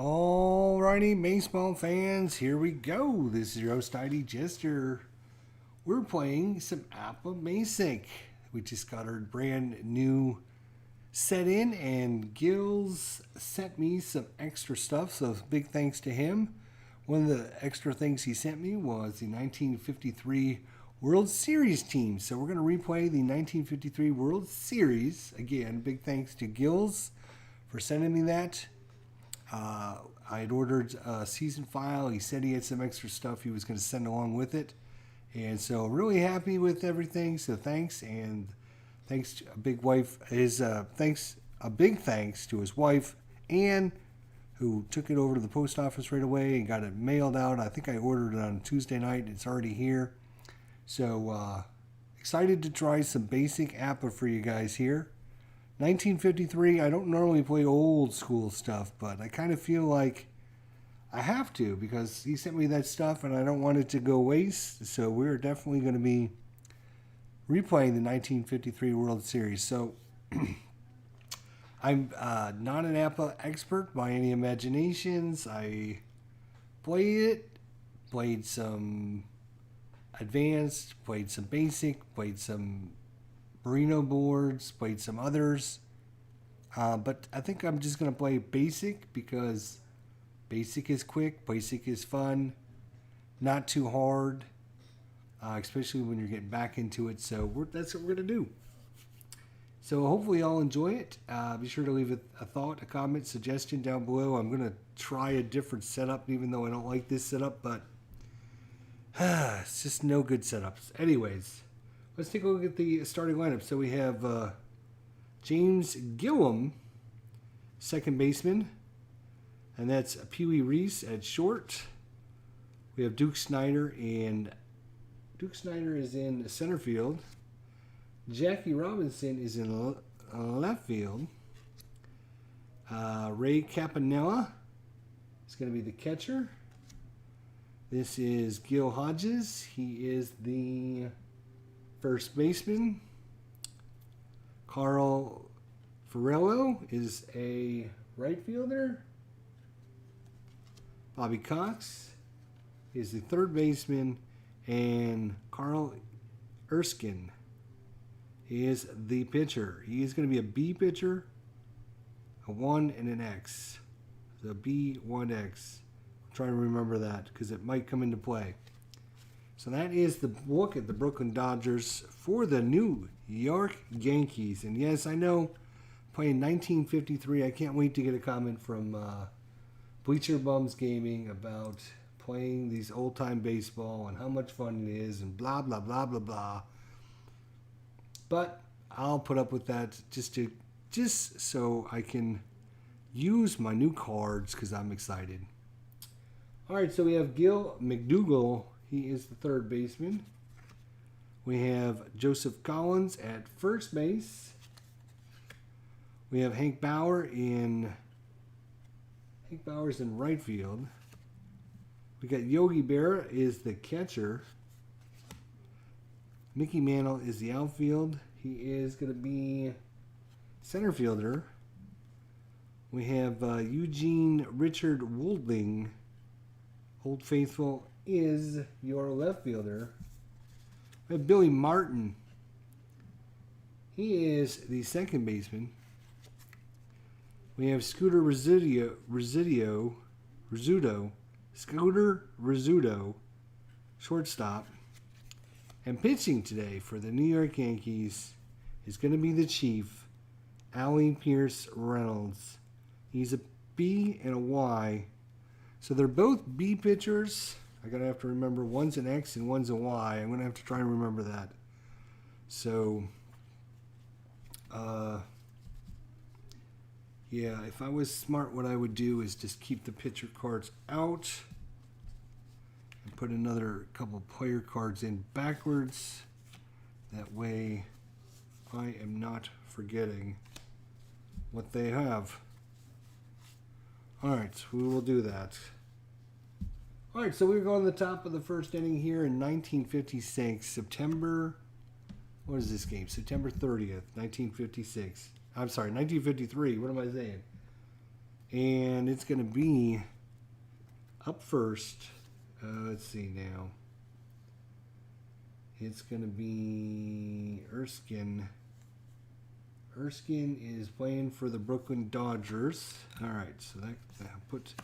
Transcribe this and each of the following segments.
Alrighty, baseball fans, here we go. This is your host, ID Jester. We're playing some APBA Basic. We just got our brand new set in, and Gills sent me some extra stuff, so big thanks to him. One of the extra things he sent me was the 1953 World Series team. So we're going to replay the 1953 World Series. Again, big thanks to Gills for sending me that. I had ordered a season file. He said he had some extra stuff he was going to send along with it. And so really happy with everything. So thanks. And thanks to a big thanks to his wife, Ann, who took it over to the post office right away and got it mailed out. I think I ordered it on Tuesday night. It's already here. So excited to try some basic APBA for you guys here. 1953, I don't normally play old school stuff, but I kind of feel like I have to because he sent me that stuff and I don't want it to go waste. So we're definitely going to be replaying the 1953 World Series. So I'm not an APBA expert by any imaginations. I played some advanced, played some basic, played some Merino boards, played some others, but I think I'm just going to play basic because basic is quick, basic is fun, not too hard, especially when you're getting back into it. So that's what we're going to do. So hopefully y'all enjoy it. Be sure to leave a thought, a comment, suggestion down below. I'm going to try a different setup, even though I don't like this setup, but it's just no good setups. Anyways, let's take a look at the starting lineup. So we have James Gillum, second baseman, and that's Pee Wee Reese at short. We have Duke Snyder, and Duke Snyder is in center field. Jackie Robinson is in left field. Ray Campanello is going to be the catcher. This is Gil Hodges. He is the first baseman. Carl Ferrello is a right fielder. Bobby Cox is the third baseman. And Carl Erskine is the pitcher. He is going to be a B pitcher, a 1 and an X. So B1X. I'm trying to remember that because it might come into play. So that is the look at the Brooklyn Dodgers for the New York Yankees. And yes, I know, playing 1953, I can't wait to get a comment from Bleacher Bums Gaming about playing these old-time baseball and how much fun it is and blah, blah, blah, blah, blah. But I'll put up with that just so I can use my new cards because I'm excited. All right, so we have Gil McDougall. He is the third baseman. We have Joseph Collins at first base. We have Hank Bauer's in right field. We got Yogi Berra is the catcher. Mickey Mantle is the outfield. He is going to be center fielder. We have Eugene Richard Woulding. Old Faithful is your left fielder. We have Billy Martin. He is the second baseman. We have Scooter Rizzuto, shortstop. And pitching today for the New York Yankees is going to be the Chief, Allie Pierce Reynolds. He's a B and a Y. So they're both B pitchers. I'm going to have to remember one's an X and one's a Y. I'm going to have to try and remember that. So, yeah, if I was smart, what I would do is just keep the pitcher cards out and put another couple player cards in backwards. That way I am not forgetting what they have. All right, so we will do that. All right, so we're going to the top of the first inning here in 1956, September. What is this game? September 30th, 1956. I'm sorry, 1953. What am I saying? And it's going to be up first. Let's see now. It's going to be Erskine. Erskine is playing for the Brooklyn Dodgers. All right, so that puts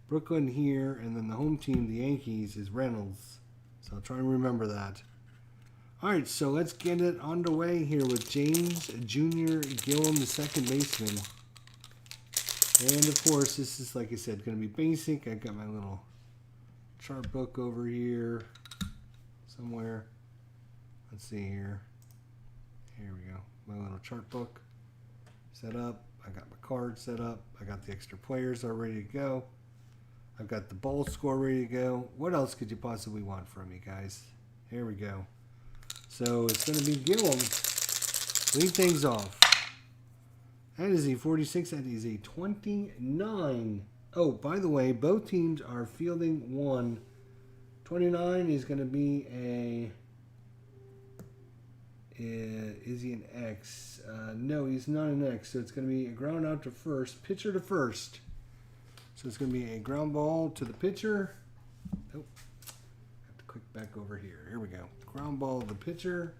Brooklyn here, and then the home team, the Yankees, is Reynolds. So I'll try and remember that. All right, so let's get it underway here with James Jr. Gillum, the second baseman. And, of course, this is, like I said, going to be basic. I got my little chart book over here somewhere. Let's see here. Here we go. My little chart book set up. I got my cards set up. I got the extra players all ready to go. I've got the ball score ready to go. What else could you possibly want from me, guys? Here we go. So it's going to be Gillum. Lead things off. That is a 46. That is a 29. Oh, by the way, both teams are fielding one. 29 is going to be a... is he an X? No, he's not an X. So it's going to be a ground out to first. Pitcher to first. So it's going to be a ground ball to the pitcher. Oh, have to click back over here. Here we go. Ground ball to the pitcher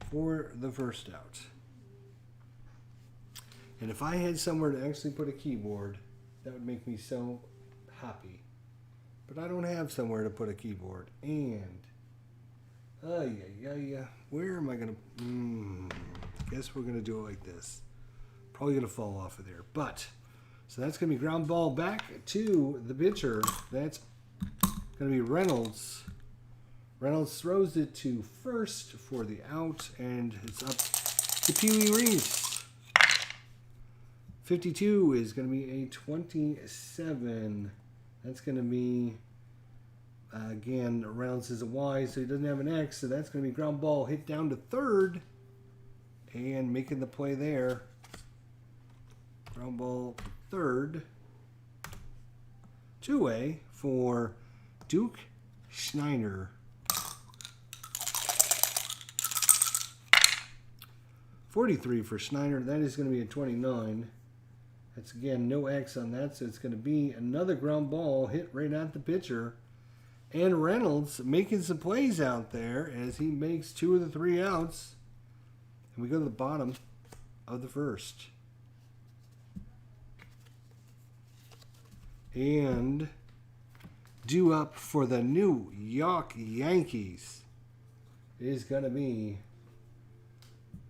for the first out. And if I had somewhere to actually put a keyboard, that would make me so happy. But I don't have somewhere to put a keyboard. And, where am I going to, guess we're going to do it like this. Probably going to fall off of there. But, so that's going to be ground ball back to the pitcher. That's going to be Reynolds. Reynolds throws it to first for the out, and it's up to Pee Wee Reese. 52 is going to be a 27. That's going to be, again, Reynolds is a Y, so he doesn't have an X, so that's going to be ground ball hit down to third, and making the play there. Ground ball to third. Two-way for Duke Schneider. 43 for Schneider. That is going to be a 29. That's, again, no X on that, so it's going to be another ground ball hit right at the pitcher. And Reynolds making some plays out there as he makes 2 of the 3 outs. And we go to the bottom of the first. And due up for the New York Yankees is going to be...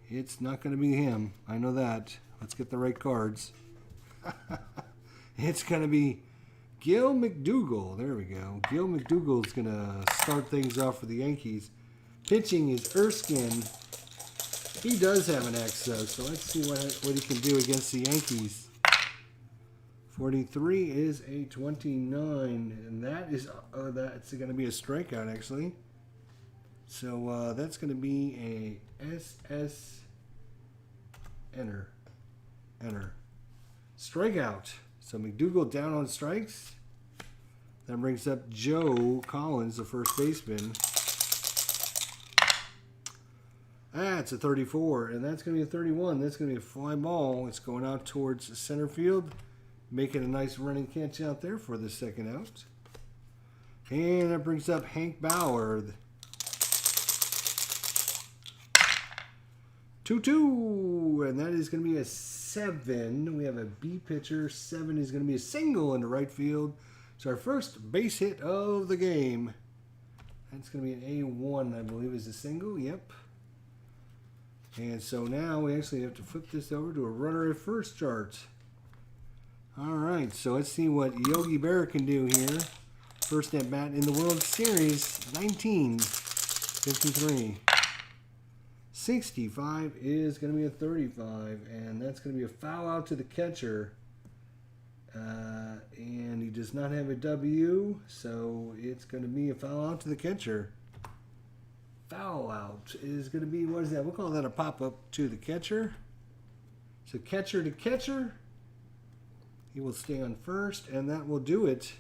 It's not going to be him. I know that. Let's get the right cards. It's going to be Gil McDougall. There we go. Gil McDougall is going to start things off for the Yankees. Pitching is Erskine. He does have an X, though, so let's see what he can do against the Yankees. 43 is a 29, and that is that's going to be a strikeout, actually. So that's going to be a SS enter. Strikeout. So McDougall down on strikes. That brings up Joe Collins, the first baseman. That's a 34, and that's going to be a 31. That's going to be a fly ball. It's going out towards center field, making a nice running catch out there for the second out. And that brings up Hank Bauer. 2-2, and that is going to be a 7. We have a B pitcher. 7 is going to be a single into right field. So our first base hit of the game. That's going to be an A1, I believe, is a single. Yep. And so now we actually have to flip this over to a runner at first chart. All right, so let's see what Yogi Berra can do here. First at bat in the World Series, 1953. 65 is going to be a 35, and that's going to be a foul out to the catcher. And he does not have a W, so it's going to be a foul out to the catcher. Foul out is going to be, what is that? We'll call that a pop-up to the catcher. So catcher to catcher. He will stay on first, and that will do it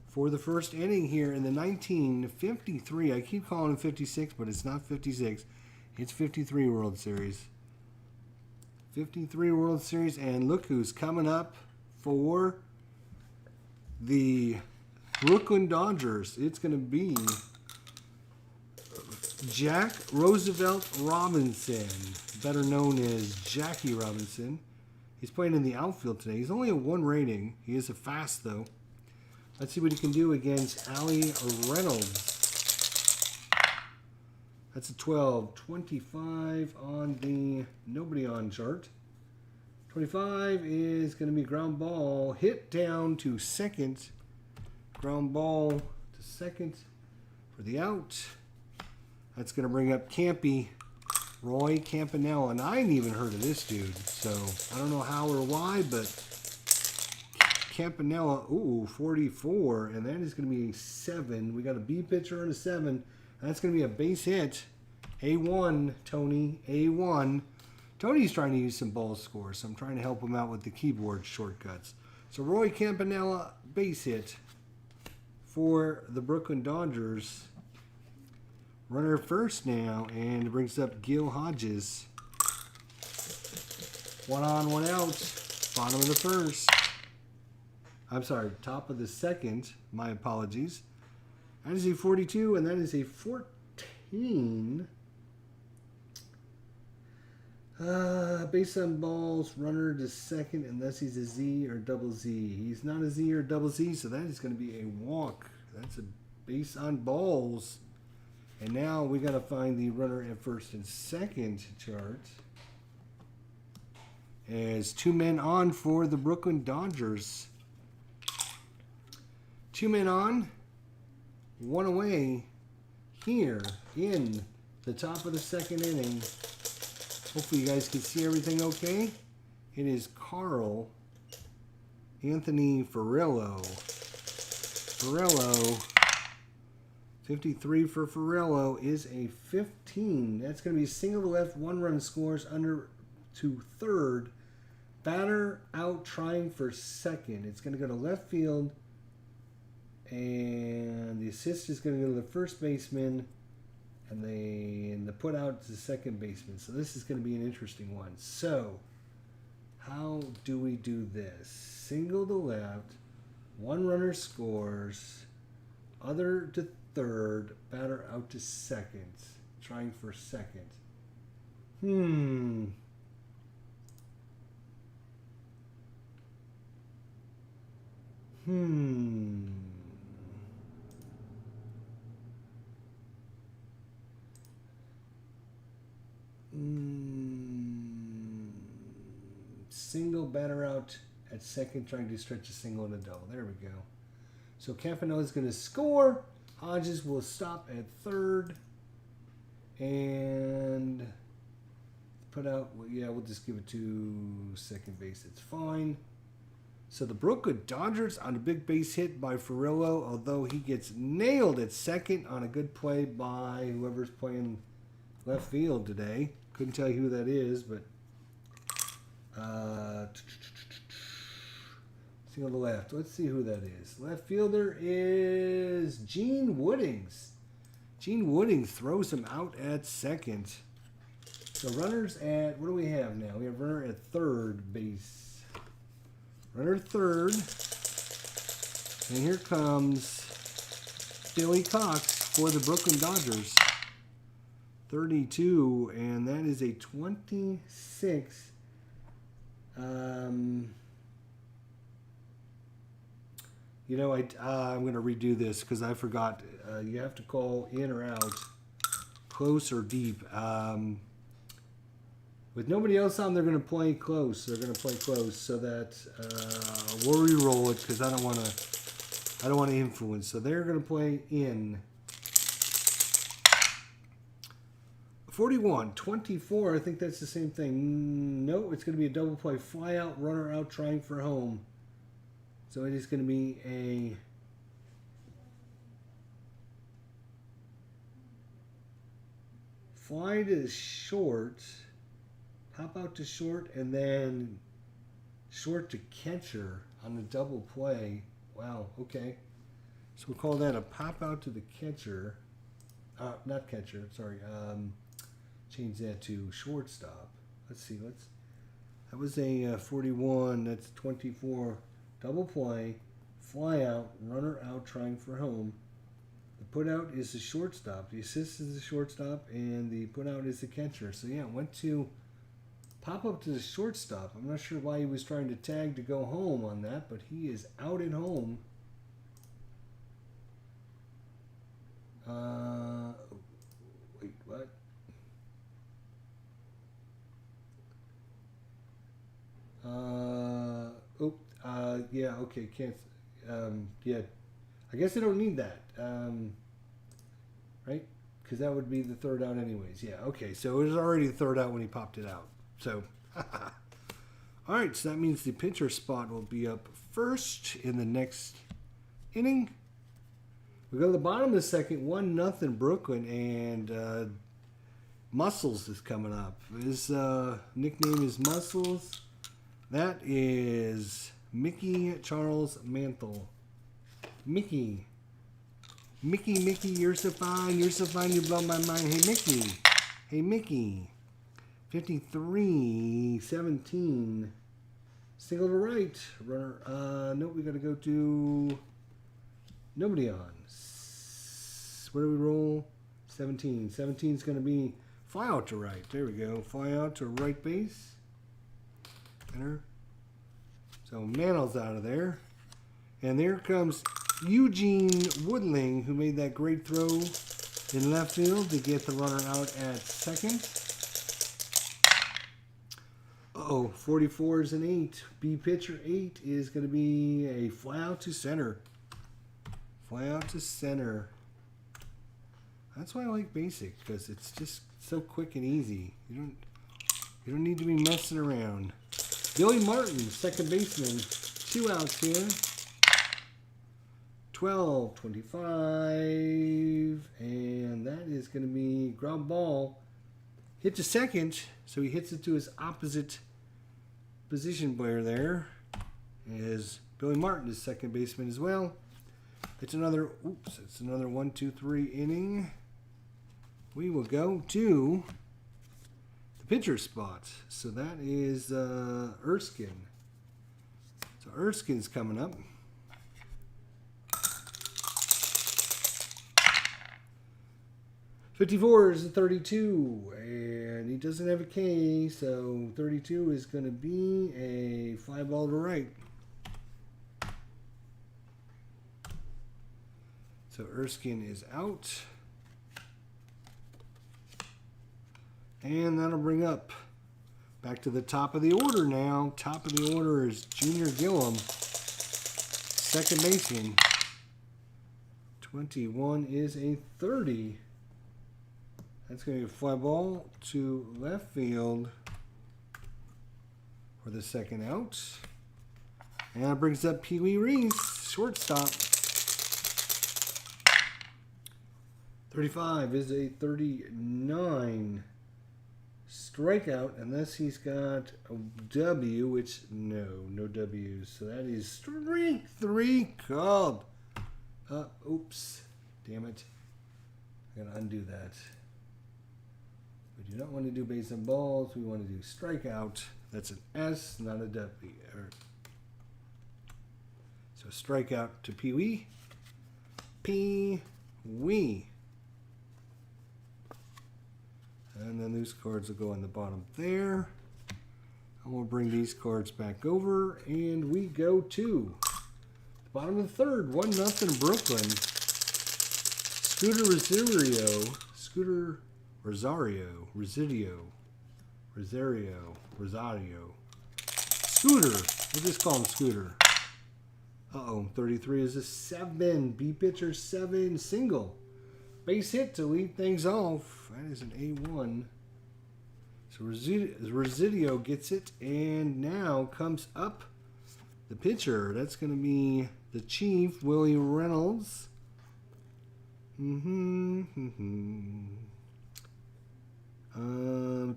for the first inning here in the 1953. I keep calling it 56, but it's not 56. It's 53 World Series. 53 World Series, and look who's coming up for the Brooklyn Dodgers, it's going to be Jack Roosevelt Robinson, better known as Jackie Robinson. He's playing in the outfield today. He's only a 1 rating. He is a fast, though. Let's see what he can do against Allie Reynolds. That's a 12. 25 on the nobody on chart. 25 is going to be ground ball. Hit down to second. Ground ball to second for the out. That's going to bring up Campy, Roy Campanello. And I ain't even heard of this dude. So I don't know how or why, but Campanello, ooh, 44. And that is going to be a 7. We got a B pitcher and a 7. That's going to be a base hit. A1, Tony. A1. Tony's trying to use some ball scores, so I'm trying to help him out with the keyboard shortcuts. So Roy Campanello, base hit for the Brooklyn Dodgers. Runner first now, and it brings up Gil Hodges. 1 on, 1 out. Bottom of the first. I'm sorry, top of the second. My apologies. That is a 42, and that is a 14. Based on balls, runner to second, unless he's a Z or double Z. He's not a Z or double Z, so that is going to be a walk. That's a base on balls. And now we got to find the runner at first and second chart. As 2 men on for the Brooklyn Dodgers. 2 men on, 1 away here in the top of the second inning. Hopefully you guys can see everything okay. It is Carl Anthony Ferrello. 53 for Ferrello is a 15. That's going to be single to left, 1 run scores under to third. Batter out trying for second. It's going to go to left field. And the assist is going to go to the first baseman. And the put out to the second baseman. So this is going to be an interesting one. So, how do we do this? Single to left, 1 runner scores, other to third, batter out to second, trying for second. Single, batter out at second, trying to stretch a single and a double. There we go. So Campanello is going to score. Hodges will stop at third. And put out, well, yeah, we'll just give it to second base. It's fine. So the Brooklyn Dodgers on a big base hit by Ferrello, although he gets nailed at second on a good play by whoever's playing left field today. Couldn't tell you who that is, but single to left. Let's see who that is. Left fielder is Gene Woodings. Gene Woodings throws him out at second. So runners at, what do we have now? We have runner at third base. Runner third. And here comes Billy Cox for the Brooklyn Dodgers. 32, and that is a 26. You know, I'm going to redo this because I forgot. You have to call in or out, close or deep. With nobody else on, they're going to play close. They're going to play close so that we'll re-roll it because I don't want to influence. So they're going to play in. 41, 24, I think that's the same thing. No, it's going to be a double play. Fly out, runner out, trying for home. So it is going to be a fly to short, pop out to short, and then short to catcher on the double play. Wow, okay. So we'll call that a pop out to the catcher. Not catcher, sorry. Change that to shortstop. Let's see. That was a 41. That's 24. double play, fly out, runner out trying for home. The put out is the shortstop. The assist is the shortstop, and the put out is the catcher. So yeah, it went to pop up to the shortstop. I'm not sure why he was trying to tag to go home on that, but he is out at home. Wait, what? Yeah, okay, can't. Yeah, I guess I don't need that. Right? Because that would be the third out anyways. Yeah, okay, so it was already the third out when he popped it out. So, all right, so that means the pitcher spot will be up first in the next inning. We go to the bottom of the second, 1-0 Brooklyn, and Muscles is coming up. His nickname is Muscles. That is Mickey Charles Mantle. Mickey, you're so fine. You're so fine, you blow my mind. Hey, Mickey. 53-17. Single to right. Runner. Nope, we got to go to nobody on. Where do we roll? 17. 17 is going to be fly out to right. There we go. Fly out to right base. Enter. So Mantle's out of there. And there comes Eugene Woodling, who made that great throw in left field to get the runner out at second. 44 is an 8. B pitcher 8 is going to be a fly out to center. Fly out to center. That's why I like basic, because it's just so quick and easy. You don't need to be messing around. Billy Martin, second baseman. 2 outs here. 12-25, and that is going to be ground ball. Hit to second, so he hits it to his opposite position player there. Is Billy Martin, his second baseman as well. It's another 1-2-3 inning. We will go to the pitcher spot. So that is Erskine. So Erskine's coming up. '54 is a 32, and he doesn't have a K, so 32 is going to be a fly ball to right. So Erskine is out. And that'll bring up back to the top of the order now. Top of the order is Junior Gillum, second baseman. 21 is a 30. That's going to be a fly ball to left field for the second out. And that brings up Pee Wee Reese, shortstop. 35 is a 39. Strikeout, unless he's got a W, which, no W's. So that is strike 3 called. Oops. Damn it. I gotta undo that. We do not want to do base on balls. We want to do strikeout. That's an S, not a W. So strikeout to Pee Wee. Pee Wee. And then these cards will go on the bottom there. And we'll bring these cards back over. And we go to the bottom of the third. 1-0 Brooklyn. Scooter Rosario. Scooter. We'll just call him Scooter. 33 is a 7. B pitcher 7. Single. Base hit to lead things off. That is an A1. So Residio gets it. And now comes up the pitcher. That's going to be the Chief, Willie Reynolds.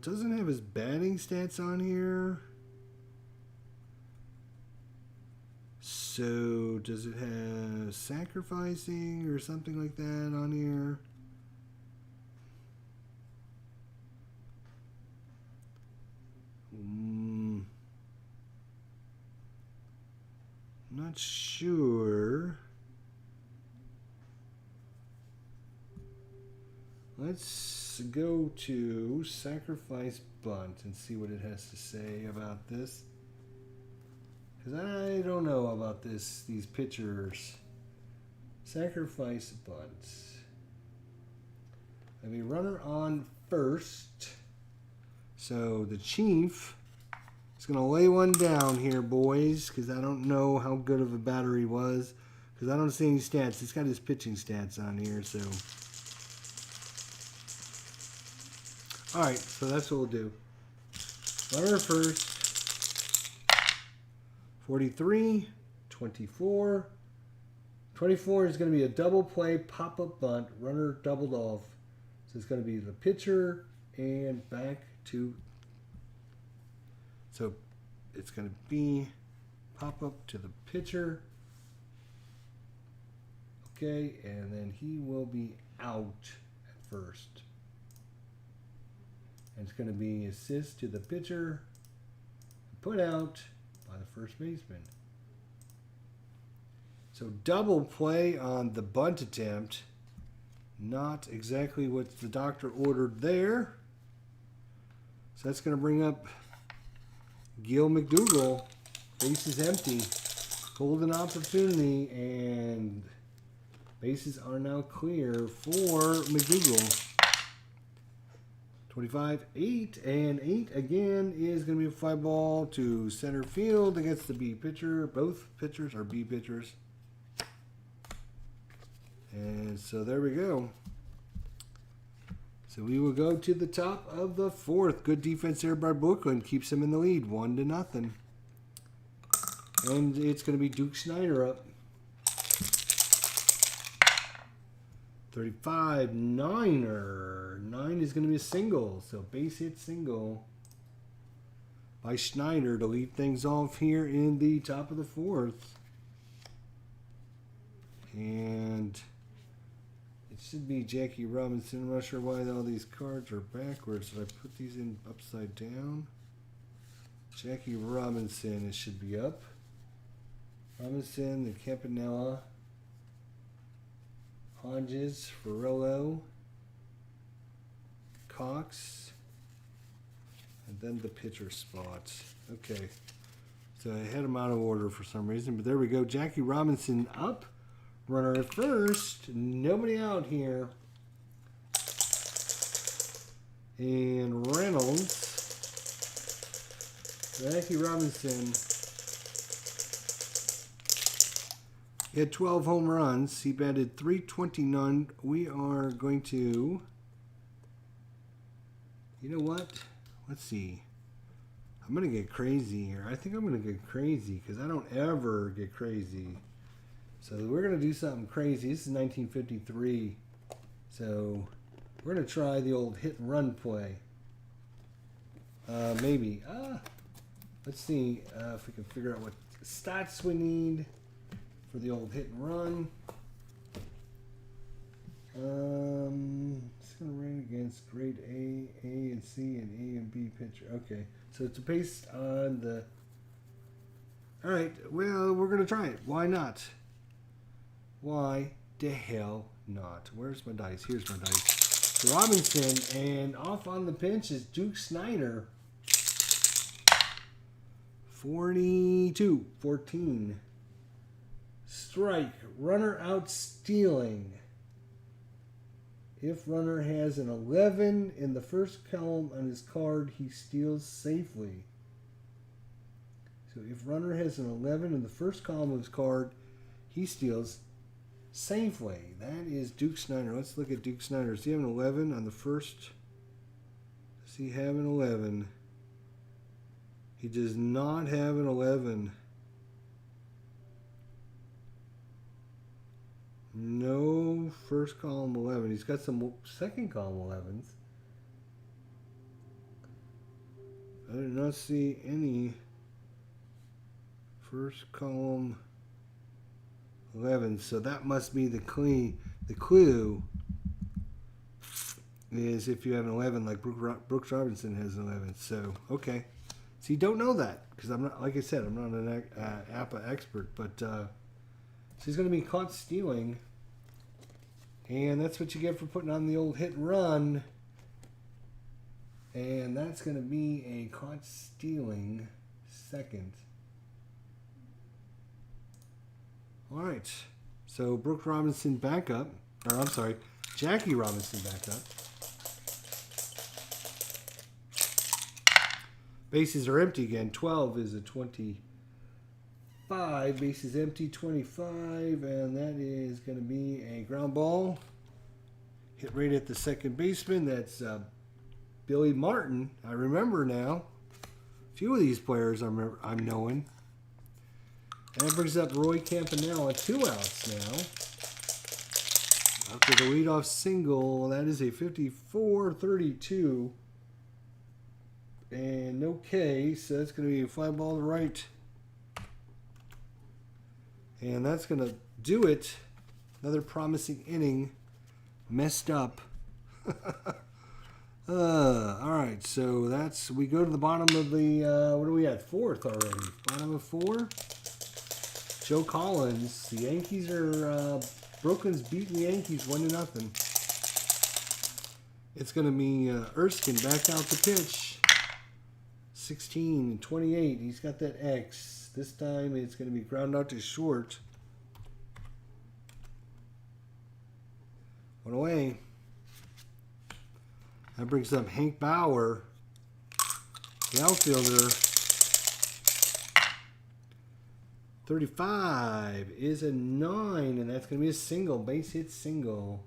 Doesn't have his batting stats on here. So does it have sacrificing or something like that on here? Not sure. Let's go to Sacrifice Bunt and see what it has to say about this. Because I don't know about these pitchers. Sacrifice Bunt. I mean, runner on first. So the Chief is going to lay one down here, boys, because I don't know how good of a batter he was. Because I don't see any stats. He's got his pitching stats on here, so. Alright, so that's what we'll do. Runner first. 43, 24. 24 is going to be a double play, pop-up bunt, runner doubled off. So it's going to be the pitcher and back to. So it's going to be pop-up to the pitcher. Okay, and then he will be out at first. And it's going to be assist to the pitcher, put out by the first baseman. So double play on the bunt attempt. Not exactly what the doctor ordered there. So that's going to bring up Gil McDougall. Bases empty. Golden opportunity, and bases are now clear for McDougall. 25, 8, and 8 again is going to be a fly ball to center field against the B pitcher. Both pitchers are B pitchers. And so there we go. So we will go to the top of the fourth. Good defense there by Brooklyn. Keeps them in the lead, 1-0. And it's going to be Duke Snyder up. 35, Niner. 9 is going to be a single. So base hit single by Schneider to lead things off here in the top of the fourth. And it should be Jackie Robinson. I'm not sure why all these cards are backwards. Did I put these in upside down? Jackie Robinson, it should be up. Robinson, the Campanello. Hodges, Ferrello, Cox, and then the pitcher spots. Okay, so I had them out of order for some reason, but there we go. Jackie Robinson up, runner at first, nobody out here. And Reynolds, Jackie Robinson, he had 12 home runs. He batted .329. We are going to, you know what? Let's see. I'm going to get crazy here. I think I'm going to get crazy because I don't ever get crazy. So we're going to do something crazy. This is 1953. So we're going to try the old hit and run play. Maybe. Let's see if we can figure out what stats we need for the old hit and run. It's going to run against grade A, and C, and A and B pitcher. Okay, so it's based on the. All right, well, we're going to try it. Why not? Why the hell not? Where's my dice? Here's my dice. Robinson, and off on the pinch is Duke Snyder. 42, 14. Strike, runner out stealing. If runner has an 11 in the first column on his card, he steals safely. So if runner has an 11 in the first column of his card, he steals safely. That is Duke Snyder. Let's look at Duke Snyder. Does he have an 11 on the first? Does he have an 11? He does not have an 11. No first column 11. He's got some second column 11s. I did not see any first column 11. So that must be the clue is if you have an 11 like Brooks Robinson has an 11. So, okay. So you don't know that because I'm not, like I said, I'm not an APBA expert, but so he's going to be caught stealing, and that's what you get for putting on the old hit and run. And that's going to be a caught stealing second. All right. So Brooke Robinson back up. Or I'm sorry, Jackie Robinson back up. Bases are empty again. 12 is a 25. Bases empty, 25. And that is going to be a ground ball. Hit right at the second baseman. That's Billy Martin. I remember now. A few of these players I'm knowing. And that brings up Roy Campanello at 2 outs now. After the leadoff single, that is a 54-32. And no K, so that's going to be a fly ball to right. And that's going to do it. Another promising inning. Messed up. All right, so we go to the bottom of the, what are we at? 4th already. Bottom of 4. Joe Collins. The Yankees are, Brooklyn's beating the Yankees 1-0. It's going to be Erskine back out to pitch. 16-28. He's got that X. This time it's going to be ground out to short. 1 away. That brings up Hank Bauer, the outfielder. 35 is a 9, and that's going to be a single, base hit single.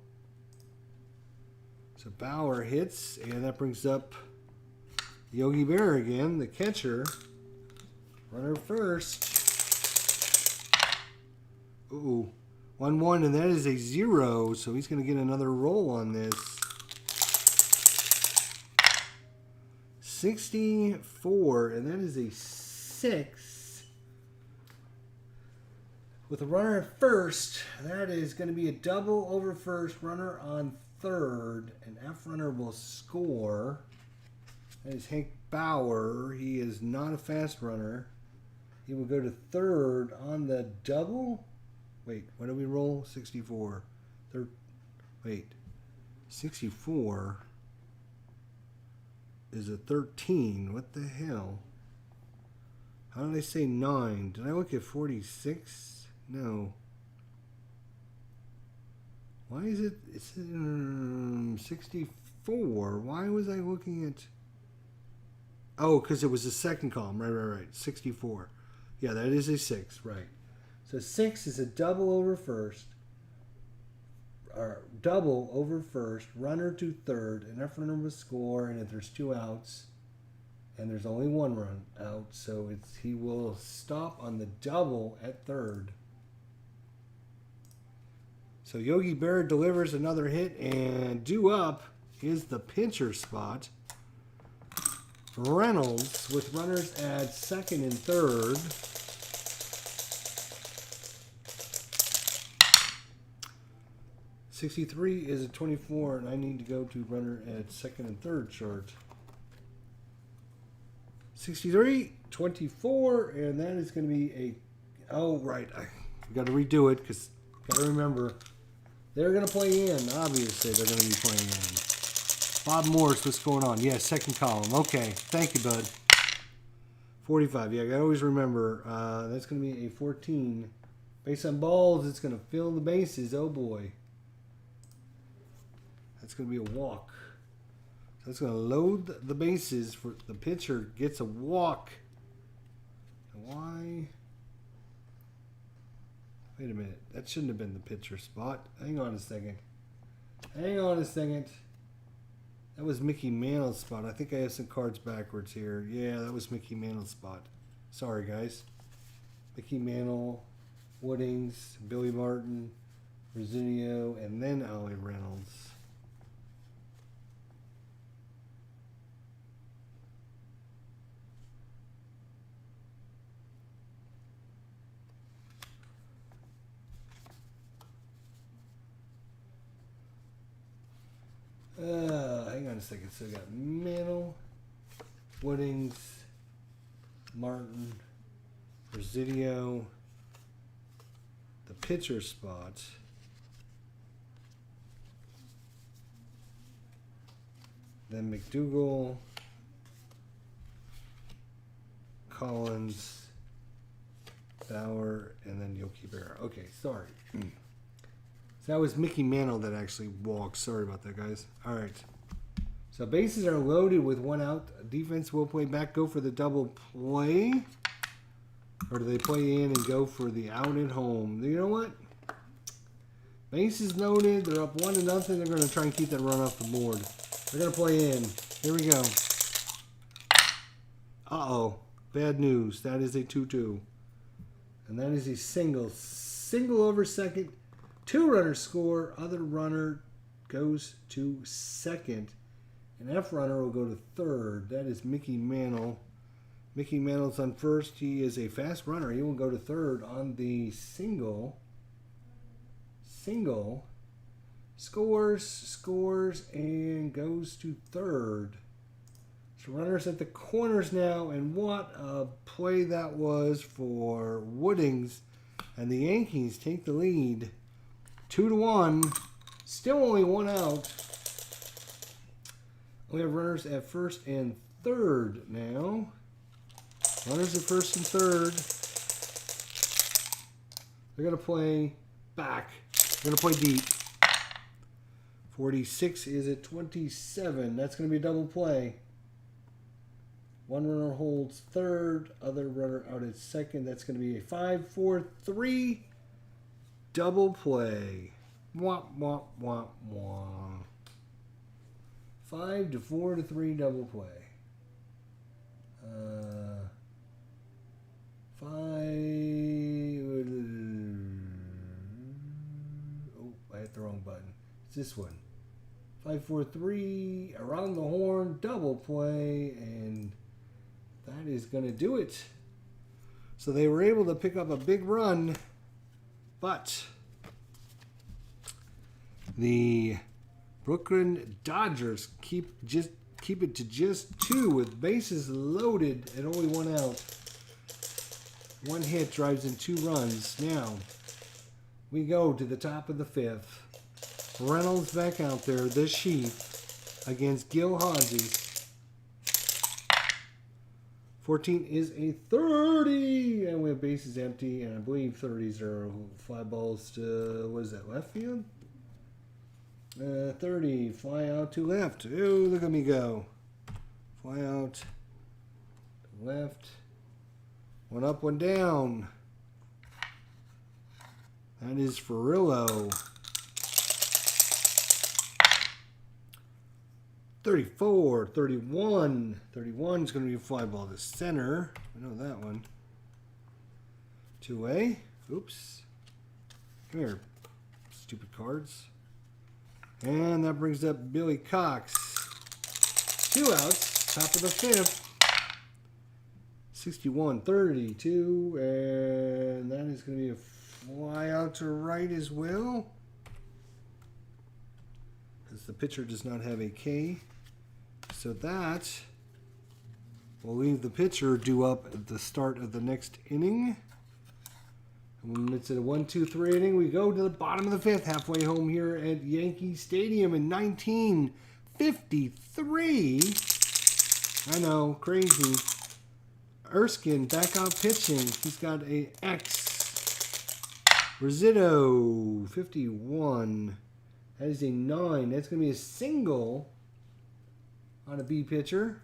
So Bauer hits, and that brings up Yogi Berra again, the catcher. Runner first. Ooh, 1-1, and that is a 0, so he's going to get another roll on this. 64, and that is a 6. With a runner at first, that is going to be a double over first, runner on third, and F runner will score. That is Hank Bauer. He is not a fast runner. He will go to third on the double. Wait, what do we roll? 64. Wait, 64 is a 13. What the hell? How did I say 9? Did I look at 46? No. Why is it? It's 64. Why was I looking at? Oh, because it was the second column. Right. 64. Yeah, that is a 6. Right. So 6 is a double over first. Or double over first. Runner to third. And F runner will score. And if there's 2 outs, and there's only 1 run out, so he will stop on the double at third. So Yogi Berra delivers another hit, and due up is the pitcher spot. Reynolds with runners at second and third. $63 is a 24, and I need to go to runner at second and third chart. 63, 24, and that is going to be a... Oh, right. I got to redo it because got to remember they're going to play in. Obviously, they're going to be playing in. Bob Morris, what's going on? Yeah, second column. Okay, thank you, bud. 45. Yeah, I always remember. That's going to be a 14. Based on balls, it's going to fill the bases. Oh, boy. That's going to be a walk. So that's going to load the bases. For the pitcher gets a walk. Why? Wait a minute. That shouldn't have been the pitcher spot. Hang on a second. That was Mickey Mantle's spot. I think I have some cards backwards here. Yeah, that was Mickey Mantle's spot. Sorry, guys. Mickey Mantle, Woodings, Billy Martin, Resinio, and then Ollie Reynolds. Hang on a second. So we got Mantle, Woodings, Martin, Presidio, the pitcher spot. Then McDougal, Collins, Bauer, and then Yogi Berra. Okay, sorry. So that was Mickey Mantle that actually walked. Sorry about that, guys. All right. So bases are loaded with one out. Defense will play back, go for the double play. Or do they play in and go for the out at home? You know what? Bases loaded. They're up 1-0. They're going to try and keep that run off the board. They're going to play in. Here we go. Uh-oh. Bad news. That is a 2-2. And that is a single. Single over second. 2 runners score. Other runner goes to second. An F runner will go to third. That is Mickey Mantle. Mickey Mantle's on first. He is a fast runner. He will go to third on the single. Single. Scores, and goes to third. So runners at the corners now, and what a play that was for Woodings. And the Yankees take the lead. 2-1. Still only 1 out. We have runners at first and third now. Runners at first and third. They're going to play back. They're going to play deep. 46 is at 27. That's going to be a double play. One runner holds third. Other runner out at second. That's going to be a 5-4-3 double play. Wah, wah, wah, wah. 5-4-3 double play. 5. Oh, I hit the wrong button. It's this one. 5-4-3 around the horn double play, and that is going to do it. So they were able to pick up a big run, but the Brooklyn Dodgers keep it to just 2 with bases loaded and only 1 out. 1 hit drives in 2 runs. Now we go to the top of the 5th. Reynolds back out there, the Sheep, against Gil Hodges. 14 is a 30, and we have bases empty, and I believe 30s are fly balls to, what is that, left field? 30, fly out to left. Oh, look at me go. Fly out to left. 1 up, 1 down. That is Furillo. 34, 31. 31 is going to be a fly ball to center. I know that one. 2A. Oops. Come here, stupid cards. And that brings up Billy Cox. 2 outs. Top of the 5th. 61, 32. And that is going to be a fly out to right as well. Because the pitcher does not have a K. So that will leave the pitcher due up at the start of the next inning. And when it's at a 1-2-3 inning, we go to the bottom of the 5th, halfway home here at Yankee Stadium in 1953. I know, crazy. Erskine back out pitching. He's got a X. Rizzuto, 51. That is a 9. That's going to be a single on a B pitcher.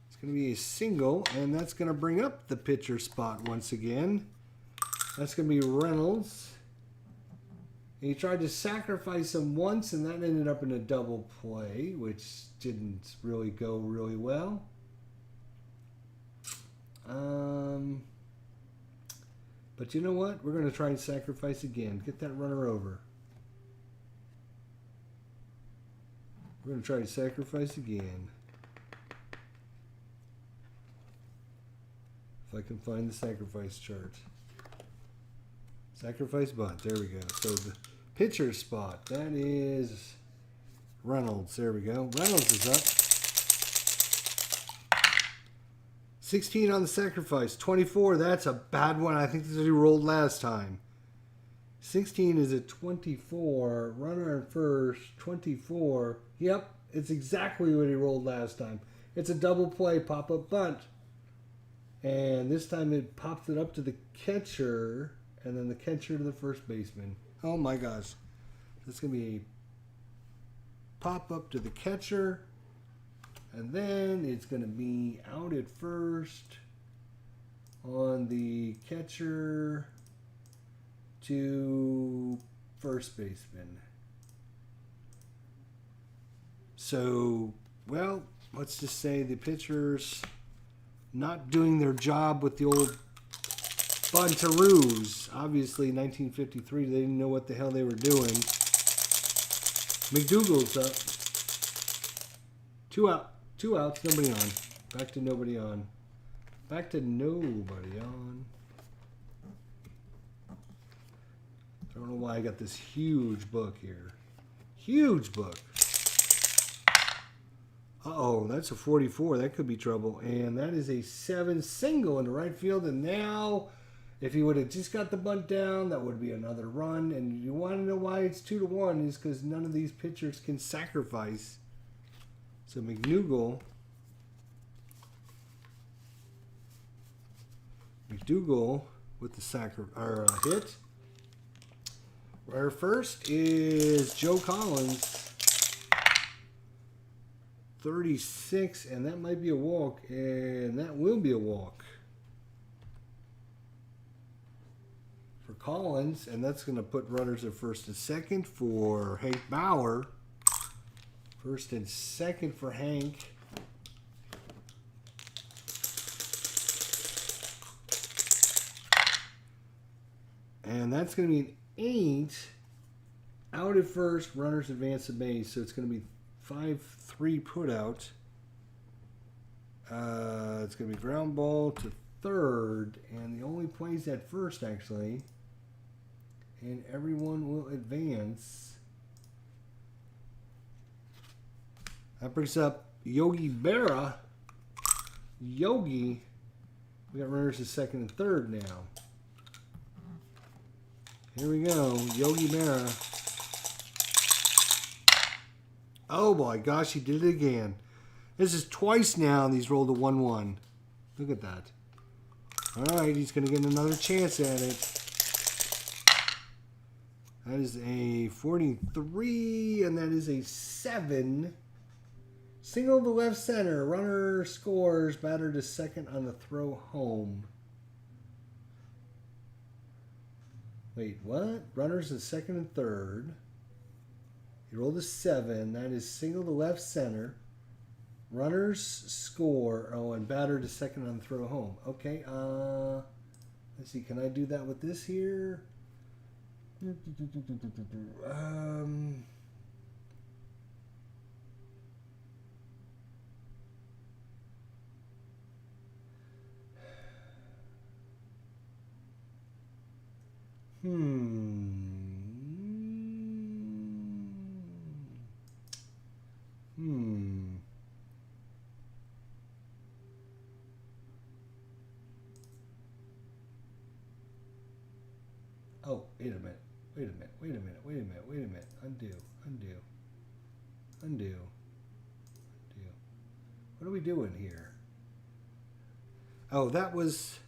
It's going to be a single, and that's going to bring up the pitcher spot once again. That's going to be Reynolds. And he tried to sacrifice him once, and that ended up in a double play, which didn't really go really well. But you know what? We're going to try and sacrifice again. Get that runner over. We're going to try to sacrifice again. If I can find the sacrifice chart. Sacrifice bunt. There we go. So the pitcher spot. That is Reynolds. There we go. Reynolds is up. 16 on the sacrifice. 24, that's a bad one. I think this is what he rolled last time. 16 is a 24. Runner at first. 24. Yep, it's exactly what he rolled last time. It's a double play pop-up bunt. And this time it pops it up to the catcher. And then the catcher to the first baseman. Oh my gosh. That's going to be a pop-up to the catcher. And then it's going to be out at first on the catcher to first baseman. So, well, let's just say the pitcher's not doing their job with the old buntaroos. Obviously, 1953, they didn't know what the hell they were doing. McDougal's up. 2 out. 2 outs, nobody on. Back to nobody on. Back to nobody on. I don't know why I got this huge book here. Huge book. Uh-oh, that's a 44. That could be trouble. And that is a 7 single in the right field. And now, if he would have just got the bunt down, that would be another run. And you want to know why it's 2-1 is because none of these pitchers can sacrifice. So McDougal with the hit. Our first is Joe Collins, 36, and that might be a walk, and that will be a walk for Collins, and that's going to put runners at first and second for Hank Bauer. First and second for Hank. And that's going to be an 8. Out at first, runners advance to base. So it's going to be 5-3 put out. It's going to be ground ball to third. And the only plays at first, actually. And everyone will advance. That brings up Yogi Berra. Yogi. We got runners at second and third now. Here we go. Yogi Berra. Oh my gosh, he did it again. This is twice now and he's rolled a 1-1. Look at that. Alright, he's going to get another chance at it. That is a 43 and that is a 7. Single to left center. Runner scores. Batter to second on the throw home. Wait, what? Runners at second and third. He rolled a 7. That is single to left center. Runners score. Oh, and batter to second on the throw home. Okay. Let's see. Can I do that with this here? Oh, wait a minute. Undo. What are we doing here? Oh, that was...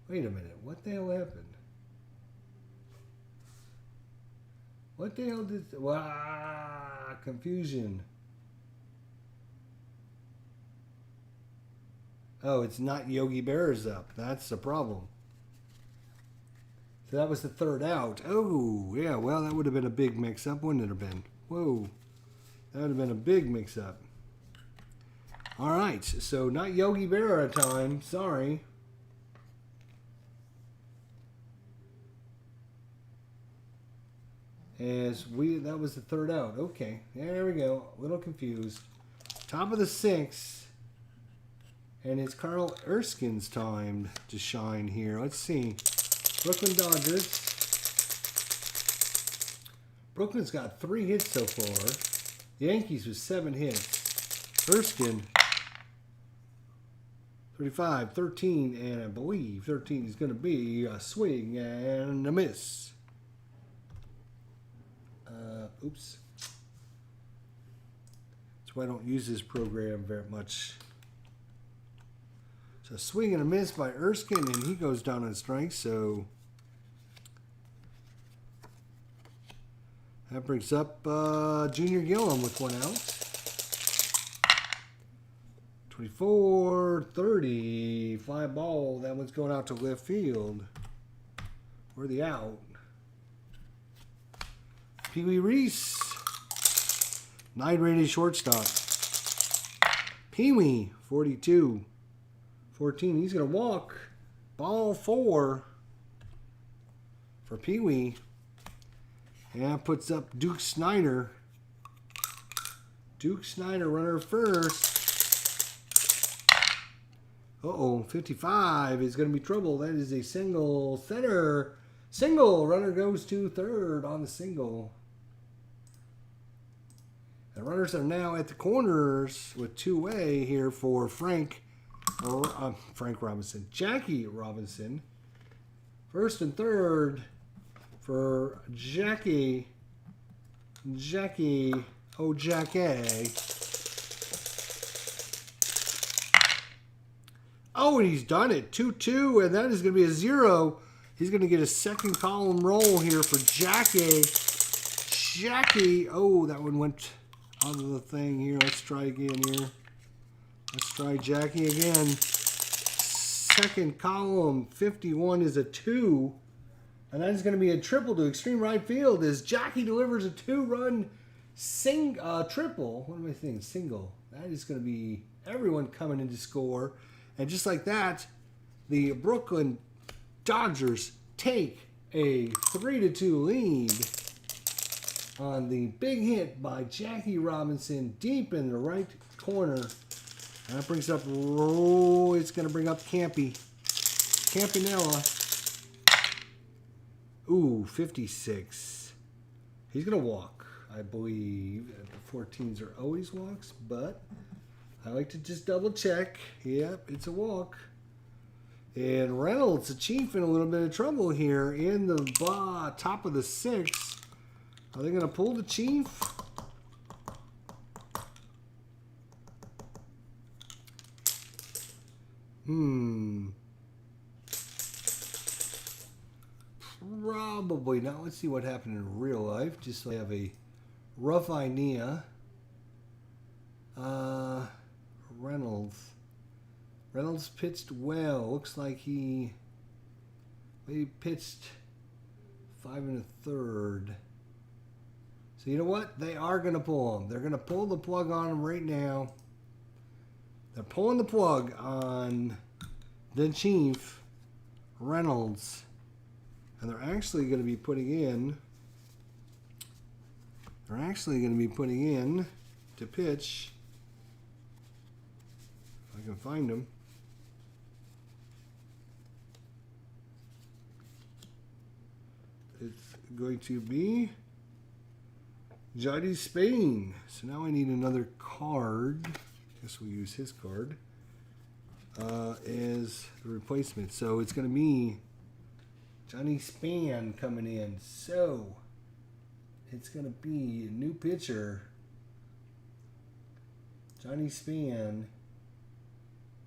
Wait a minute. What the hell happened? What the hell did... Wow, confusion. Oh, it's not Yogi Berra's up. That's the problem. So that was the third out. Oh, yeah, well, that would have been a big mix-up, wouldn't it have been? Whoa. That would have been a big mix-up. All right, so not Yogi Berra time. Sorry. That was the third out. Okay, there we go. A little confused. Top of the 6th. And it's Carl Erskine's time to shine here. Let's see. Brooklyn Dodgers. Brooklyn's got 3 hits so far. The Yankees with 7 hits. Erskine 35, 13, and I believe 13 is going to be a swing and a miss. Oops. That's why I don't use this program very much. So swing and a miss by Erskine, and he goes down on strikes. So that brings up Junior Gillum with 1 out. 24, 30, fly ball. That one's going out to left field. Where's the out? Pee Wee Reese, 9-rated shortstop. Pee Wee, 42, 14. He's going to walk. Ball 4 for Pee Wee. And that puts up Duke Snyder. Duke Snyder, runner first. Uh-oh, 55 is going to be trouble. That is a single center. Single. Runner goes to third on the single. The runners are now at the corners with two-way here for Frank Robinson. Jackie Robinson. First and third for Jackie. Jackie. Oh, and he's done it. 2-2, and that is going to be a 0. He's going to get a second column roll here for Jackie. Jackie. Oh, that one went out of the thing here. Let's try again here. Let's try Jackie again. Second column. 51 is a 2. And that is going to be a triple to extreme right field as Jackie delivers a 2-run triple. What am I saying? Single. That is going to be everyone coming in to score. And just like that, the Brooklyn Dodgers take a 3-2 lead on the big hit by Jackie Robinson deep in the right corner. And that brings up, it's going to bring up Campanello. Ooh, 56. He's going to walk, I believe. The 14s are always walks, but I like to just double check. Yep, it's a walk. And Reynolds, the Chief, in a little bit of trouble here in the top of the 6th. Are they going to pull the Chief? Probably not. Let's see what happened in real life, just so I have a rough idea. Reynolds pitched well. Looks like he pitched 5 1/3. So you know what? They are going to pull him. They're going to pull the plug on him right now. They're pulling the plug on the Chief, Reynolds. And they're actually going to be putting in to pitch. If I can find him. It's going to be Johnny Spain. So now I need another card. Guess we'll use his card as the replacement. So it's going to be Johnny Spain coming in. So it's going to be a new pitcher. Johnny Spain.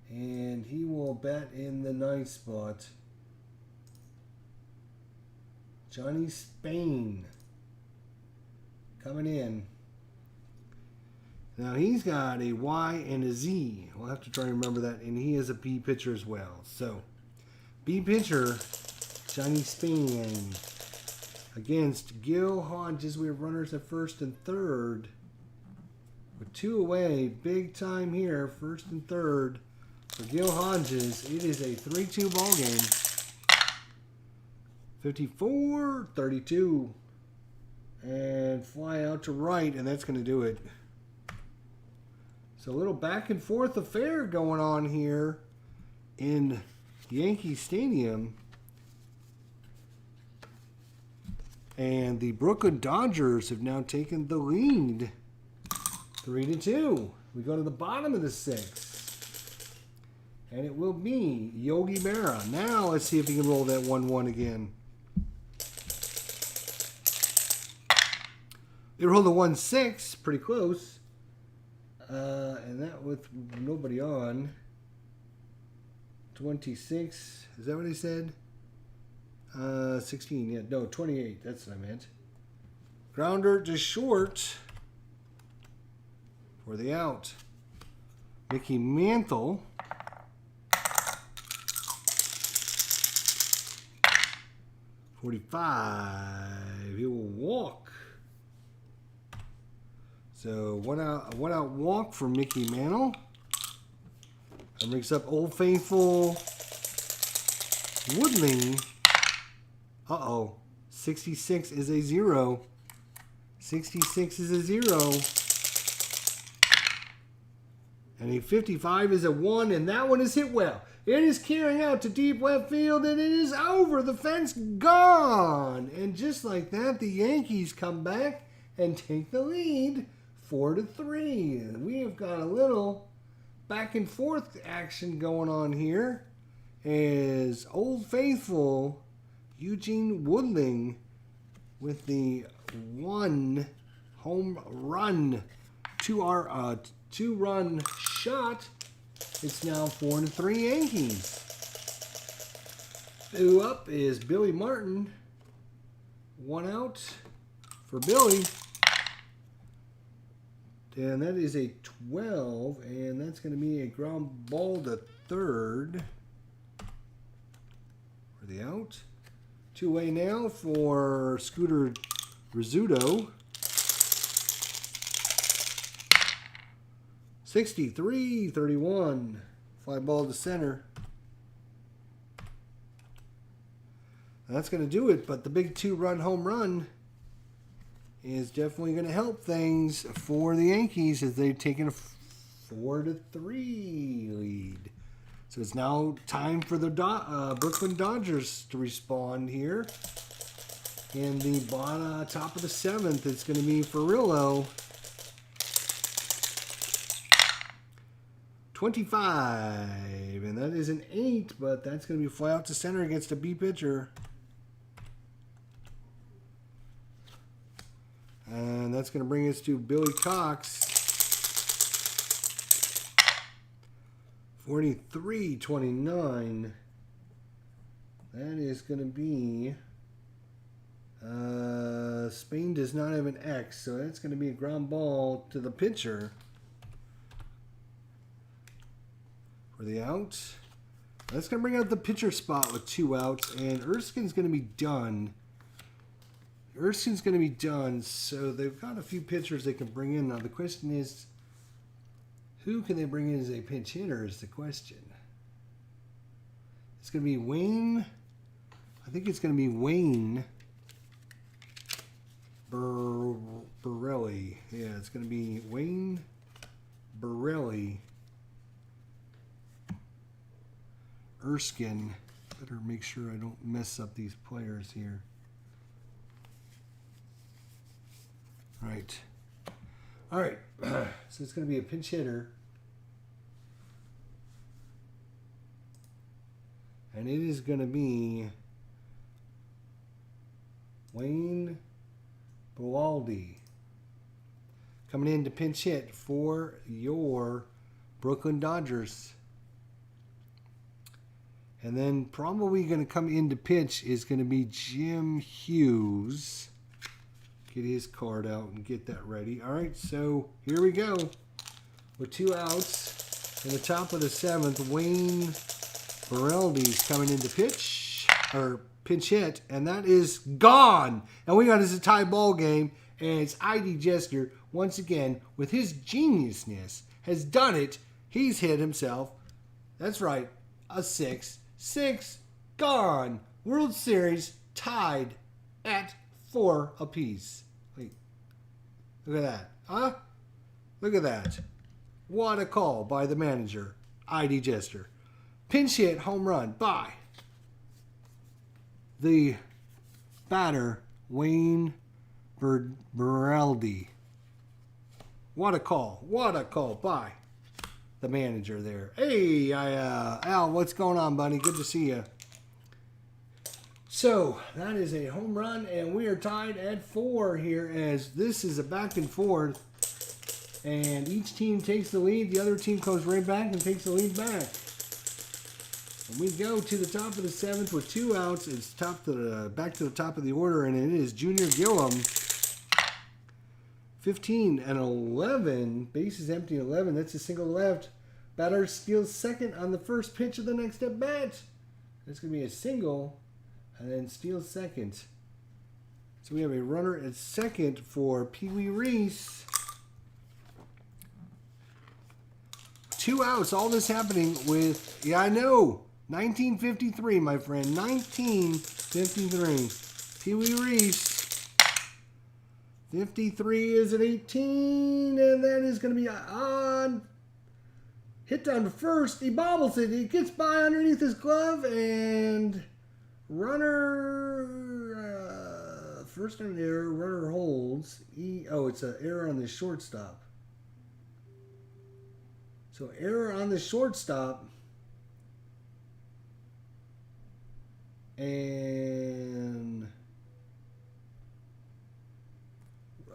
And he will bat in the 9th spot. Johnny Spain coming in. Now he's got a Y and a Z. We'll have to try and remember that. And he is a B pitcher as well. So, B pitcher, Johnny Spain against Gil Hodges. We have runners at first and third. With 2 away. Big time here. First and third for Gil Hodges. It is a 3-2 ball game. 54-32. And fly out to right. And that's going to do it. So a little back and forth affair going on here in Yankee Stadium. And the Brooklyn Dodgers have now taken the lead. 3-2. We go to the bottom of the 6th. And it will be Yogi Berra. Now let's see if he can roll that 1-1 again. They rolled a 1-6, pretty close. And that with nobody on. 26, is that what he said? 16, yeah, no, 28, that's what I meant. Grounder to short for the out. Mickey Mantle. .45, he will walk. So one out walk for Mickey Mantle. That brings up Old Faithful Woodling. 66 is a 0. 66 is a 0. And a 55 is a 1, and that one is hit well. It is carrying out to deep left field, and it is over the fence, gone. And just like that, the Yankees come back and take the lead 4-3. And we have got a little back and forth action going on here as Old Faithful Eugene Woodling with the 1 home run, 2-run shot. It's now 4-3 Yankees. Two up is Billy Martin. 1 out for Billy. And that is a 12, and that's going to be a ground ball to third for the out. 2-away now for Scooter Rizzuto. 63-31. Fly ball to center. And that's going to do it, but the big 2-run home run is definitely going to help things for the Yankees as they've taken a 4-3 lead. So it's now time for the Brooklyn Dodgers to respond here. In the top of the 7th, it's going to be Ferrillo. 25, and that is an 8, but that's going to be fly out to center against a B pitcher. And that's going to bring us to Billy Cox. 43-29. That is going to be... Spain does not have an X, so that's going to be a ground ball to the pitcher. For the out. That's going to bring out the pitcher spot with 2 outs, and Erskine's going to be done. Erskine's going to be done, so they've got a few pitchers they can bring in. Now, the question is, who can they bring in as a pinch hitter is the question. It's going to be Wayne. I think it's going to be Wayne Borelli. Yeah, it's going to be Wayne Borelli. Erskine. Better make sure I don't mess up these players here. Right. All right. So it's going to be a pinch hitter. And it is going to be Wayne Boaldi coming in to pinch hit for your Brooklyn Dodgers. And then probably going to come in to pitch is going to be Jim Hughes. Get his card out and get that ready. All right, so here we go. With 2 outs in the top of the 7th, Wayne Boreldi's coming in to pitch, or pinch hit, and that is gone. And we got this a tie ball game, and it's I.D. Jester, once again, with his geniusness, has done it. He's hit himself. That's right, a 6. 6 gone. World Series tied at 4 apiece. Wait. Look at that. Huh? Look at that. What a call by the manager, I.D. Jester. Pinch hit home run by the batter, Wayne Boreldi. What a call. What a call by the manager there. Hey, Al, what's going on, buddy? Good to see you. So, that is a home run, and we are tied at 4 here as this is a back and forth. And each team takes the lead. The other team comes right back and takes the lead back. And we go to the top of the 7th with 2 outs. It's back to the top of the order, and it is Junior Gillum. 15 and 11. Bases empty, 11. That's a single left. Batter steals second on the first pitch of the next at bat. That's going to be a single. And then steals second. So we have a runner at second for Pee Wee Reese. 2 outs. All this happening with, yeah, I know, 1953, my friend. 1953. Pee Wee Reese. 53 is at 18. And that is going to be on. Hit down to first. He bobbles it. He gets by underneath his glove. And runner, first on error, runner holds. It's an error on the shortstop. So error on the shortstop. And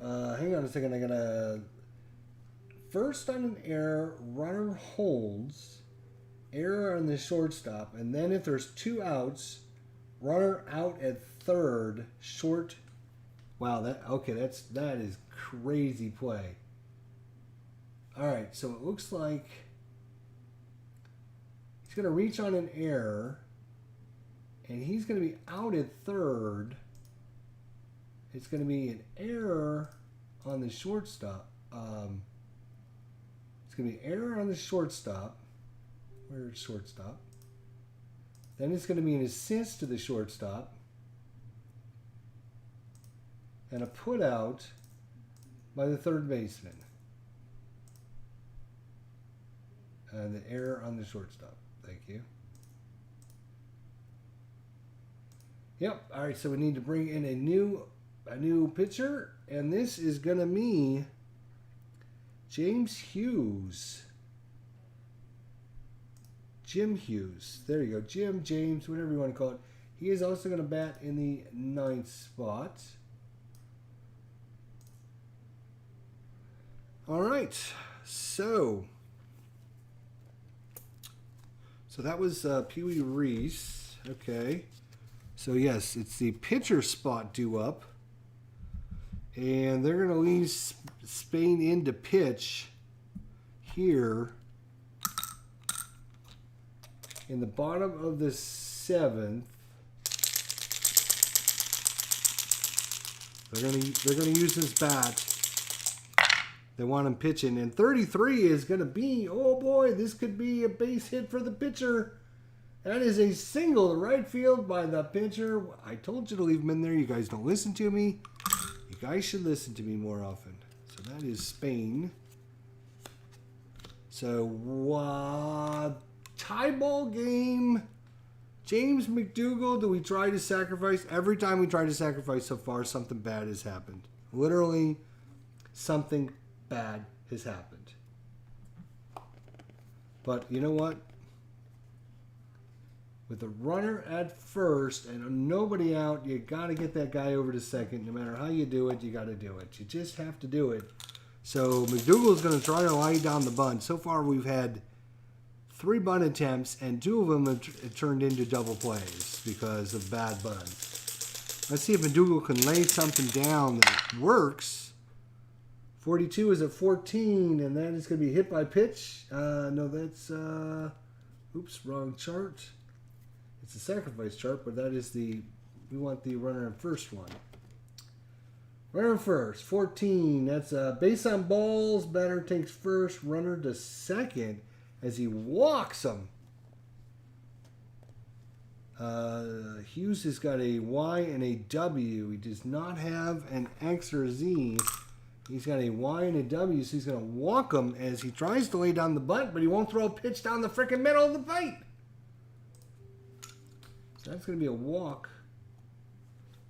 hang on a second. I gotta first on an error, runner holds. Error on the shortstop, and then if there's 2 outs. Runner out at third, short. Wow, that is crazy play. All right, so it looks like he's going to reach on an error, and he's going to be out at third. It's going to be an error on the shortstop. It's going to be error on the shortstop. Where's shortstop? Then it's going to be an assist to the shortstop. And a put out by the third baseman. And the error on the shortstop. Thank you. Yep. All right, so we need to bring in a new pitcher. And this is going to be James Hughes. Jim Hughes. There you go. Jim, James, whatever you want to call it. He is also going to bat in the 9th spot. All right. So that was Pee Wee Reese. Okay. So, yes, it's the pitcher spot due up. And they're going to leave Spain in to pitch here. In the bottom of the 7th, they're gonna use his bat. They want him pitching, and 33 is gonna be, oh boy, this could be a base hit for the pitcher. That is a single to right field by the pitcher. I told you to leave him in there. You guys don't listen to me. You guys should listen to me more often. So that is Spain. So tie ball game. James McDougal, do we try to sacrifice? Every time we try to sacrifice so far, something bad has happened. Literally, something bad has happened. But you know what? With a runner at first and nobody out, you got to get that guy over to second. No matter how you do it, you got to do it. You just have to do it. So McDougal's going to try to lie down the bunt. So far, we've had 3 bunt attempts, and 2 of them have turned into double plays because of bad bunts. Let's see if McDougal can lay something down that works. 42 is at 14, and that is going to be hit by pitch. No, that's, oops, wrong chart. It's a sacrifice chart, but that is we want the runner in first one. Runner in first, 14. That's base on balls. Batter takes first, runner to second as he walks him. Hughes has got a Y and a W. He does not have an X or a Z. He's got a Y and a W, so he's going to walk him as he tries to lay down the bunt, but he won't throw a pitch down the freaking middle of the plate. So that's going to be a walk.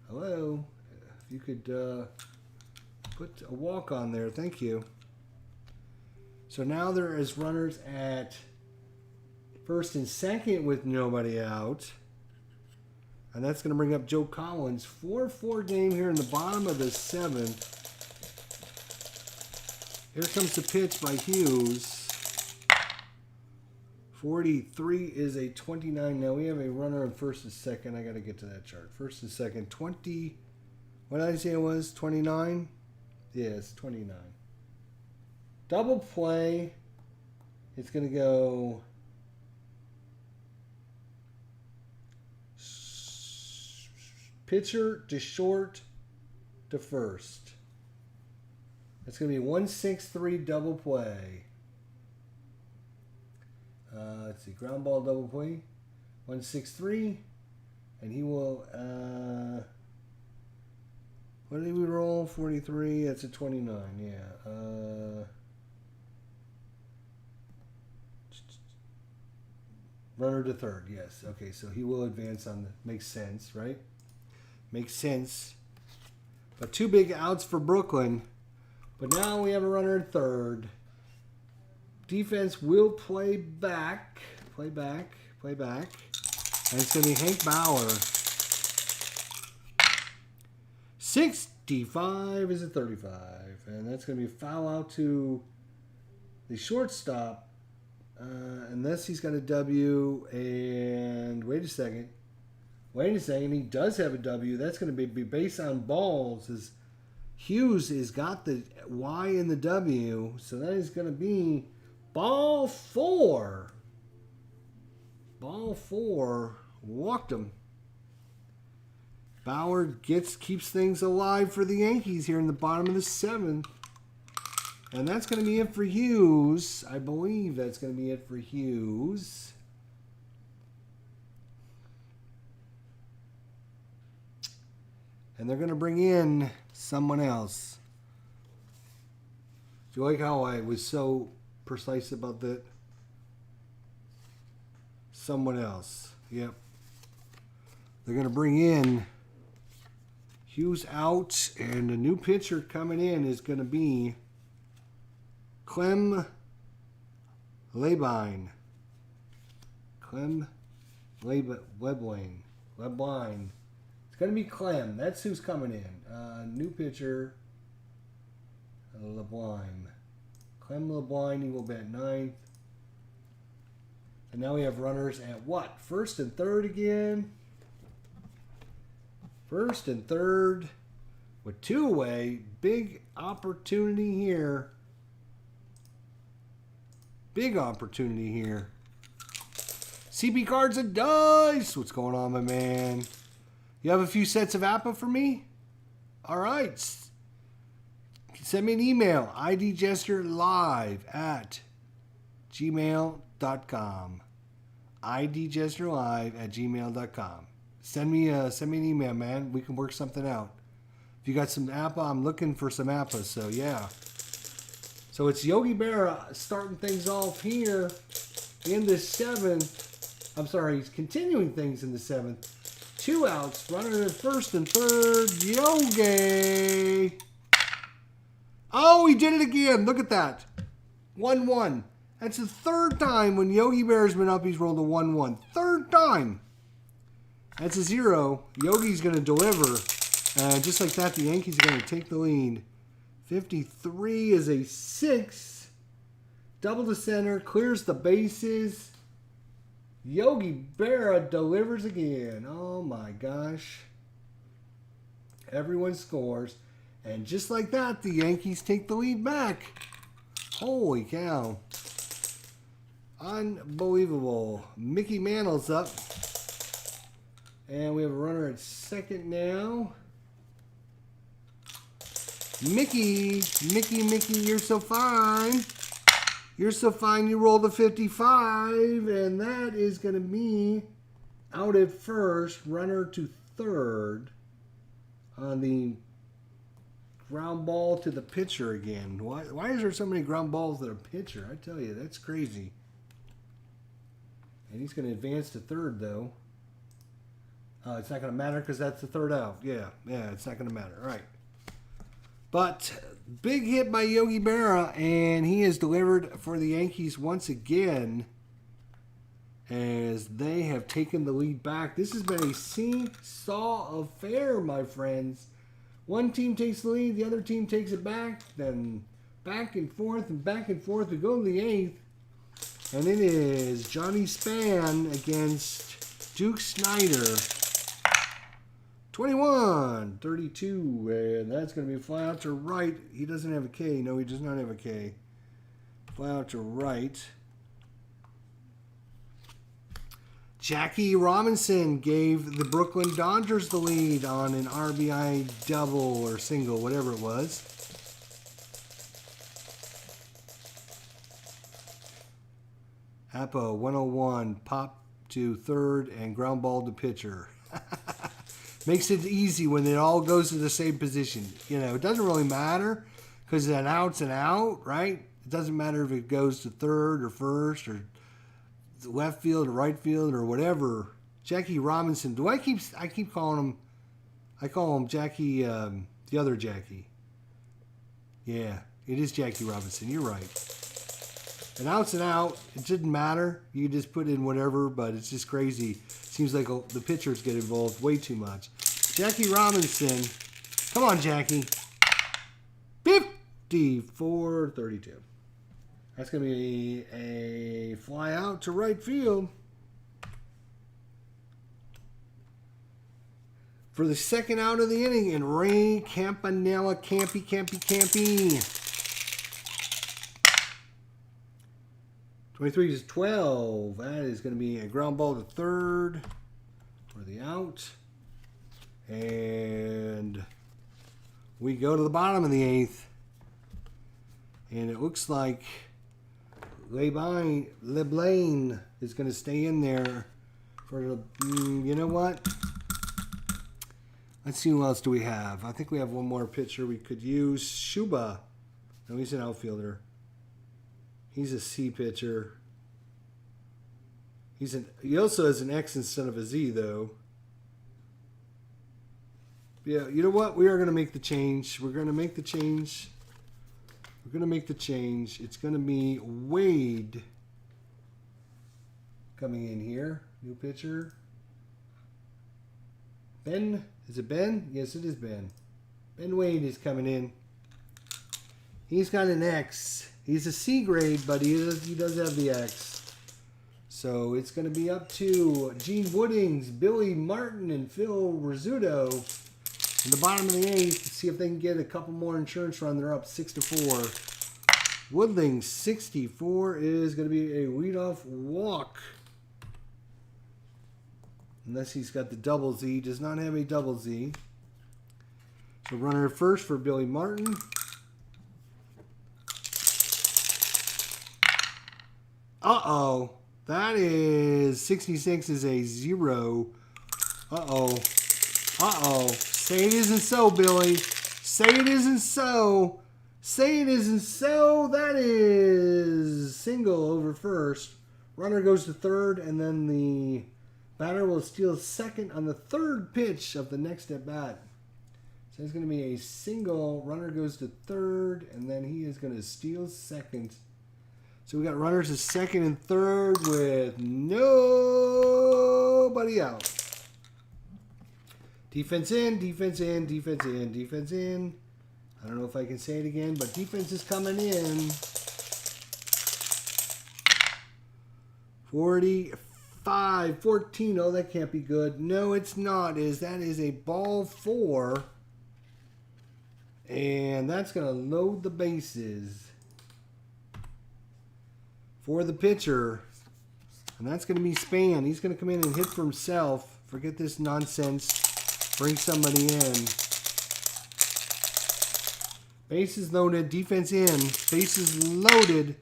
Hello? If you could put a walk on there, thank you. So now there is runners at first and second with nobody out. And that's going to bring up Joe Collins. 4-4 game here in the bottom of the 7th. Here comes the pitch by Hughes. 43 is a 29. Now we have a runner in first and second. I got to get to that chart. First and second. 20. What did I say it was? 29? Yes, 29. Double play. It's going to go pitcher to short to first. It's going to be 1-6-3 double play. Let's see, ground ball double play. 1-6-3. And he will, what did we roll? 43. That's a 29, yeah. Runner to third, yes. Okay, so he will advance on the, makes sense, right? Makes sense. But 2 big outs for Brooklyn. But now we have a runner at third. Defense will play back. Play back. Play back. And it's going to be Hank Bauer. 65 is a 35. And that's going to be a foul out to the shortstop. Unless he's got a W. And wait a second. He does have a W. That's going to be based on balls. As Hughes has got the Y in the W. So that is going to be ball 4. Ball 4. Walked him. Bauer keeps things alive for the Yankees here in the bottom of the 7th. And that's going to be it for Hughes. I believe that's going to be it for Hughes. And they're going to bring in someone else. Do you like how I was so precise about that? Someone else. Yep. They're going to bring in Hughes out. And the new pitcher coming in is going to be Clem Lebine. Clem Lebline. It's going to be Clem. That's who's coming in. New pitcher, Lebline. Clem Lebline, he will bat 9th. And now we have runners at what? First and third again. First and third with 2 away. Big opportunity here. Big opportunity here. CP cards and dice. What's going on, my man? You have a few sets of APBA for me? All right. Send me an email. idgesterlive@gmail.com. idgesterlive@gmail.com. Send me an email, man. We can work something out. If you got some APBA, I'm looking for some APBA. So, yeah. So it's Yogi Berra starting things off here in the 7th. I'm sorry, he's continuing things in the 7th. 2 outs, runner at first and third. Yogi. Oh, he did it again. Look at that. 1-1. That's the 3rd time when Yogi Berra's been up, he's rolled a 1-1. 3rd time. That's a 0. Yogi's going to deliver. And just like that, the Yankees are going to take the lead. 53 is a 6. Double to center. Clears the bases. Yogi Berra delivers again. Oh my gosh. Everyone scores. And just like that, the Yankees take the lead back. Holy cow. Unbelievable. Mickey Mantle's up. And we have a runner at second now. Mickey, you're so fine. You're so fine, you rolled a 55. And that is going to be out at first, runner to third on the ground ball to the pitcher again. Why is there so many ground balls to the pitcher? I tell you, that's crazy. And he's going to advance to third, though. It's not going to matter because that's the 3rd out. Yeah, it's not going to matter. All right. But big hit by Yogi Berra, and he has delivered for the Yankees once again as they have taken the lead back. This has been a seesaw affair, my friends. One team takes the lead, the other team takes it back, then back and forth and back and forth. We go to the 8th, and it is Johnny Span against Duke Snyder. 21-32, and that's going to be a fly out to right. He doesn't have a K. No, he does not have a K. Fly out to right. Jackie Robinson gave the Brooklyn Dodgers the lead on an RBI double or single, whatever it was. APBA 101, pop to third and ground ball to pitcher. Makes it easy when it all goes to the same position. You know, it doesn't really matter because an out's an out, right? It doesn't matter if it goes to third or first or left field or right field or whatever. Jackie Robinson. I keep calling him, I call him Jackie, the other Jackie. Yeah, it is Jackie Robinson. You're right. An out's an out. It didn't matter. You just put in whatever, but it's just crazy. Seems like the pitchers get involved way too much. Jackie Robinson. Come on, Jackie. 54-32. That's going to be a fly out to right field. For the second out of the inning, and Ray Campanello, Campy. 23-12. That is going to be a ground ball to third for the out. And we go to the bottom of the 8th. And it looks like LeBlanc is going to stay in there for the... you know what? Let's see who else do we have. I think we have one more pitcher we could use. Shuba. No, he's an outfielder. He's a C pitcher. He also has an X instead of a Z, though. Yeah, you know what? We are going to make the change. We're going to make the change. It's going to be Wade coming in here. New pitcher. Ben. Is it Ben? Yes, it is Ben. Ben Wade is coming in. He's got an X. He's a C grade, but he does have the X. So it's going to be up to Gene Woodings, Billy Martin, and Phil Rizzuto in the bottom of the 8th to see if they can get a couple more insurance run. They're up 6-4. Woodlings 64 is going to be a leadoff walk. Unless he's got the double Z. He does not have a double Z. So runner first for Billy Martin. Uh-oh. That is 66 is a 0. Uh-oh. Uh-oh. Say it isn't so, Billy. Say it isn't so. Say it isn't so. That is single over first. Runner goes to third, and then the batter will steal second on the third pitch of the next at bat. So it's going to be a single. Runner goes to third, and then he is going to steal second. So we got runners at second and third with nobody out. Defense in, defense in, defense in, defense in. I don't know if I can say it again, but defense is coming in. 45-14. Oh, that can't be good. No, it's not. That is a ball 4. And that's going to load the bases for the pitcher. And that's going to be Span. He's going to come in and hit for himself. Forget this nonsense. Bring somebody in. Bases loaded. Defense in. Bases loaded.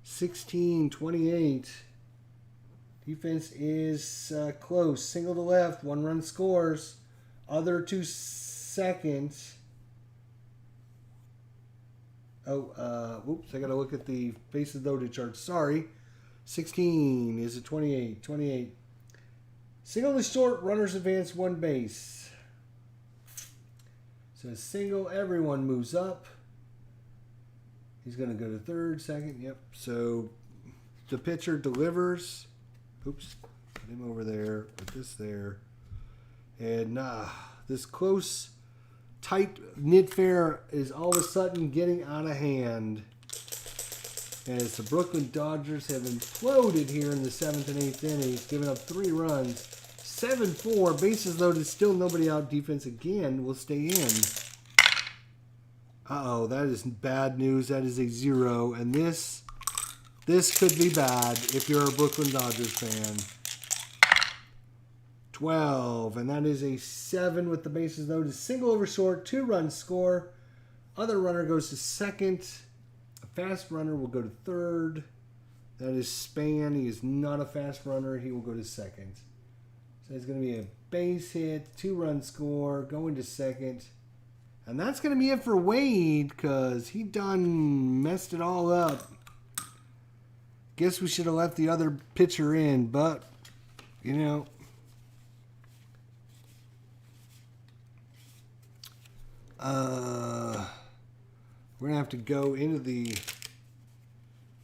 16-28. Defense is close. Single to left. 1 run scores. Other 2 seconds. Whoops. I got to look at the bases loaded chart. Sorry. 16. Is it 28? 28. Single to short. Runners advance 1 base. So a single, everyone moves up. He's going to go to third, second, yep. So the pitcher delivers. Oops, put him over there, put this there. And this close, tight-knit fair is all of a sudden getting out of hand. As the Brooklyn Dodgers have imploded here in the 7th and 8th innings, giving up 3 runs. 7-4, bases loaded, still nobody out. Defense again will stay in. Uh-oh, that is bad news. That is a 0. And this could be bad if you're a Brooklyn Dodgers fan. 12, and that is a 7 with the bases loaded. Single over short, 2-run score. Other runner goes to second. A fast runner will go to third. That is Span. He is not a fast runner. He will go to second. So it's going to be a base hit, 2-run score, going to second. And that's going to be it for Wade because he done messed it all up. Guess we should have left the other pitcher in, but, you know. We're going to have to go into the...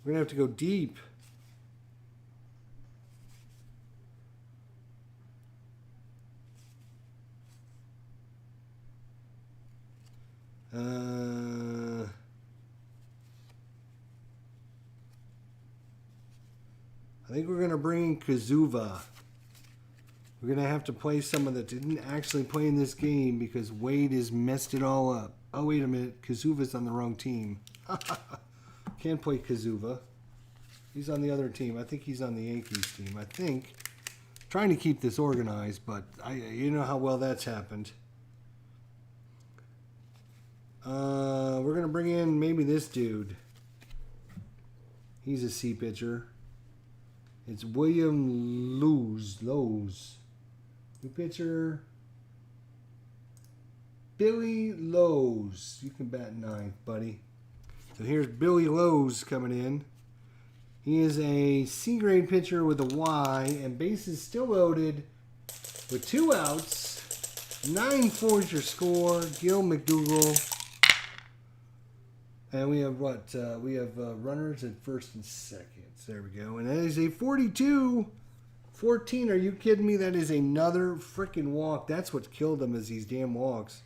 We're going to have to go deep. I think we're going to bring in Kazuva. We're going to have to play someone that didn't actually play in this game because Wade has messed it all up. Oh, wait a minute. Kazuva's on the wrong team. Can't play Kazuva. He's on the other team. I think he's on the Yankees team. I think. Trying to keep this organized, but you know how well that's happened. We're going to bring in maybe this dude. He's a C pitcher. It's William Lowe's. New pitcher. Billy Lowe's. You can bat ninth, buddy. So here's Billy Lowe's coming in. He is a C-grade pitcher with a Y, and bases still loaded with 2 outs. 9-4 is your score. Gil McDougal. And we have what? We have runners at first and second. There we go. And that is a 42-14. Are you kidding me? That is another freaking walk. That's what killed him is these damn walks.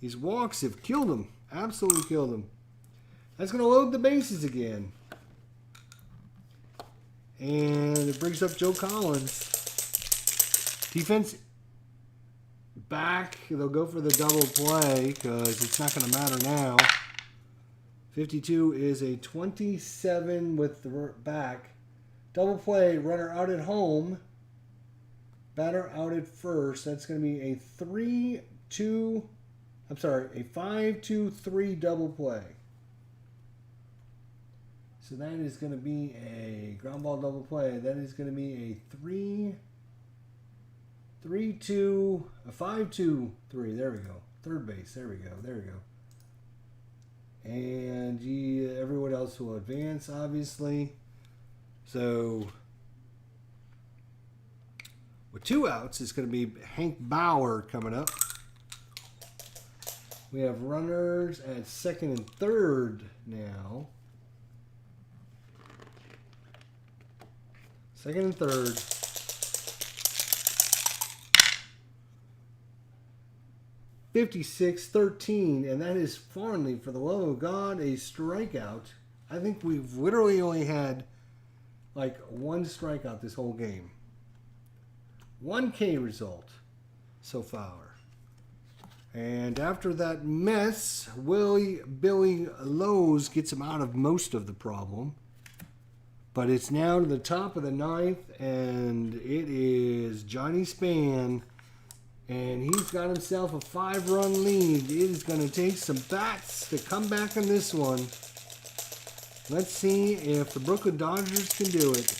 These walks have killed him. Absolutely killed him. That's going to load the bases again. And it brings up Joe Collins. Defense back. They'll go for the double play because it's not going to matter now. 52 is a 27 with the back. Double play, runner out at home. Batter out at first. That's going to be a 5-2-3 double play. So that is going to be a ground ball double play. That is going to be a 5-2-3. There we go. Third base. There we go. And everyone else will advance, obviously. So with 2 outs, it's going to be Hank Bauer coming up. We have runners at second and third now. Second and third. 56-13, and that is finally, for the love of God, a strikeout. I think we've literally only had like 1 strikeout this whole game. 1 K result so far. And after that mess, Billy Lowe's gets him out of most of the problem. But it's now to the top of the 9th, and it is Johnny Span. And he's got himself a 5-run lead. It is going to take some bats to come back in this one. Let's see if the Brooklyn Dodgers can do it.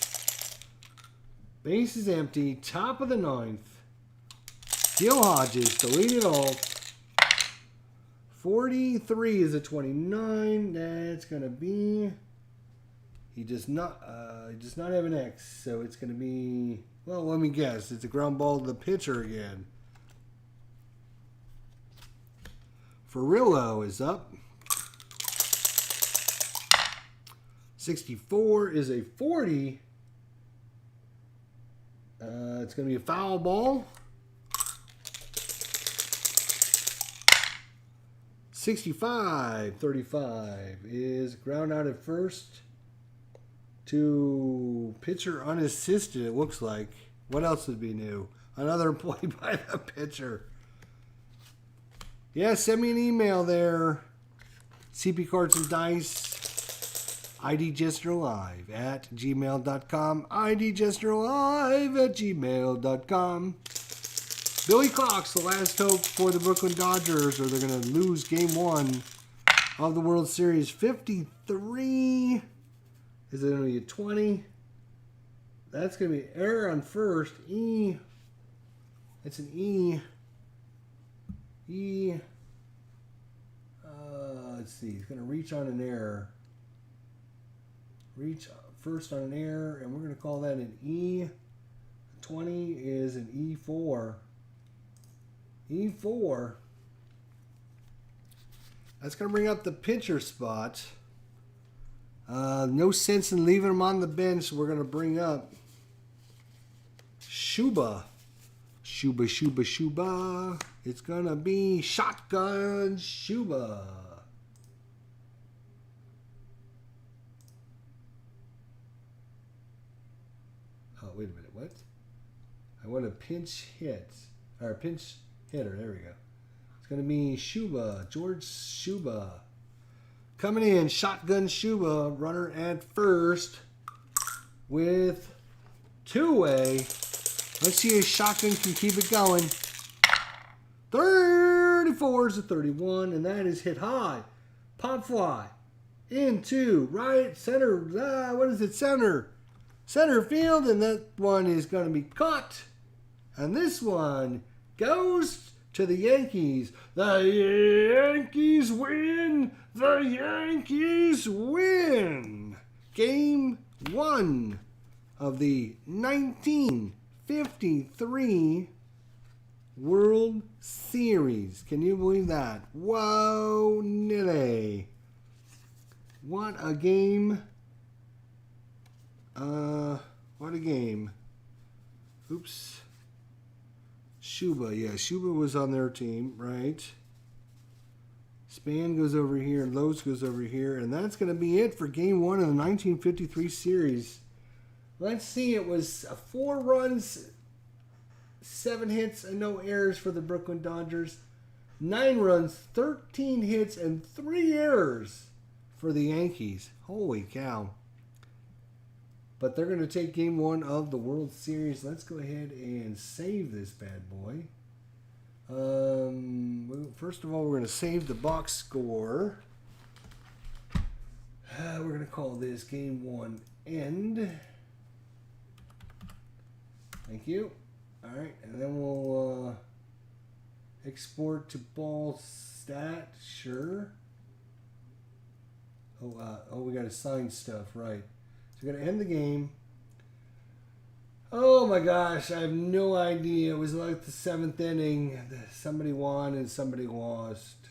Base is empty. Top of the 9th. Gil Hodges to lead it all. 43 is a 29. That's going to be... He does not have an X. So it's going to be... Well, let me guess. It's a ground ball to the pitcher again. Furillo is up. 64 is a 40. It's going to be a foul ball. 65, 35 is ground out at first to pitcher unassisted, it looks like. What else would be new? Another play by the pitcher. Yeah, send me an email there. CP Cards and Dice. IDJesterLive at gmail.com. IDJesterLive at gmail.com. Billy Cox, the last hope for the Brooklyn Dodgers, or they're going to lose game 1 of the World Series. 53. Is it going to be a 20? That's going to be error on first. E. It's an E. E. Let's see. He's going to reach on an error. Reach first on an error, and we're going to call that an E. 20 is an E4. E4. That's going to bring up the pitcher spot. No sense in leaving him on the bench. We're going to bring up Shuba. Shuba, Shuba, Shuba. It's going to be Shotgun Shuba. Oh, wait a minute. What? I want a pinch hit. Or pinch hitter. There we go. It's going to be Shuba. George Shuba. Coming in, Shotgun Shuba, runner at first with two-way. Let's see if Shotgun can keep it going. 34 is a 31, and that is hit high. Pop fly into right center. What is it? Center field, and that one is going to be caught. And this one goes to the Yankees. The Yankees win. The Yankees win. Game 1 of the 1953 World Series. Can you believe that? Whoa, nilly. What a game. What a game. Oops. Shuba, yeah, Shuba was on their team, right? Span goes over here, and Lowe's goes over here, and that's going to be it for Game 1 of the 1953 series. Let's see, it was 4 runs, 7 hits, and no errors for the Brooklyn Dodgers. 9 runs, 13 hits, and 3 errors for the Yankees. Holy cow. But they're going to take Game 1 of the World Series. Let's go ahead and save this bad boy. First of all, we're going to save the box score. We're going to call this Game 1 End. Thank you. All right, and then we'll export to ball stat. Sure. Oh, we got to sign stuff, right. So we're going to end the game. Oh my gosh, I have no idea. It was like the 7th inning. Somebody won and somebody lost.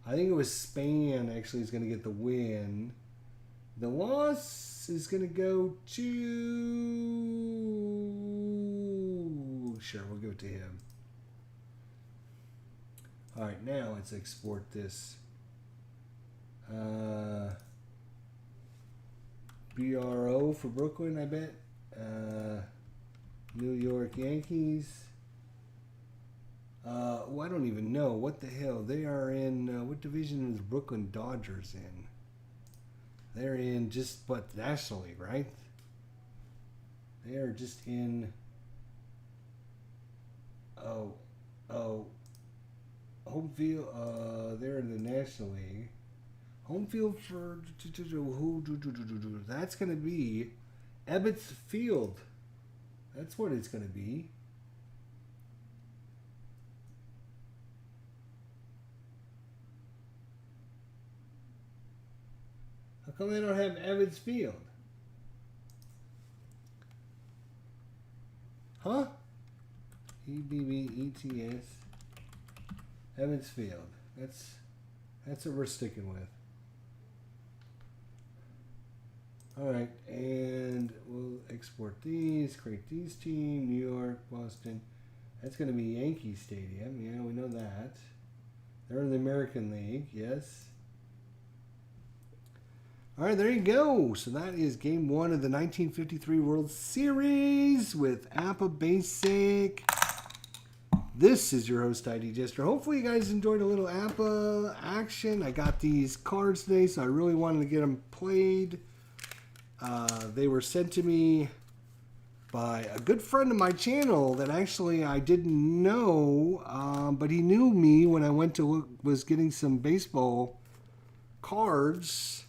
I think it was Span actually is going to get the win. The loss is going to go to... Sure, we'll give it to him. All right, now let's export this. BRO for Brooklyn, I bet. New York Yankees. Well, I don't even know. What the hell? They are in... what division is Brooklyn Dodgers in? They're in just, what, National League, right? They are just in... Oh. Home field, they're in the National League. Home field for... That's going to be Ebbets Field. That's what it's going to be. How come they don't have Ebbets Field? Huh? EBBETS. Ebbets Field. That's what we're sticking with. All right, and we'll export these, create these teams, New York, Boston. That's going to be Yankee Stadium. Yeah, we know that. They're in the American League, yes. All right, there you go. So that is game 1 of the 1953 World Series with APBA Basic. This is your host, ID Jester. Hopefully you guys enjoyed a little APBA action. I got these cards today, so I really wanted to get them played. They were sent to me by a good friend of my channel that actually I didn't know, but he knew me when I went to look, was getting some baseball cards.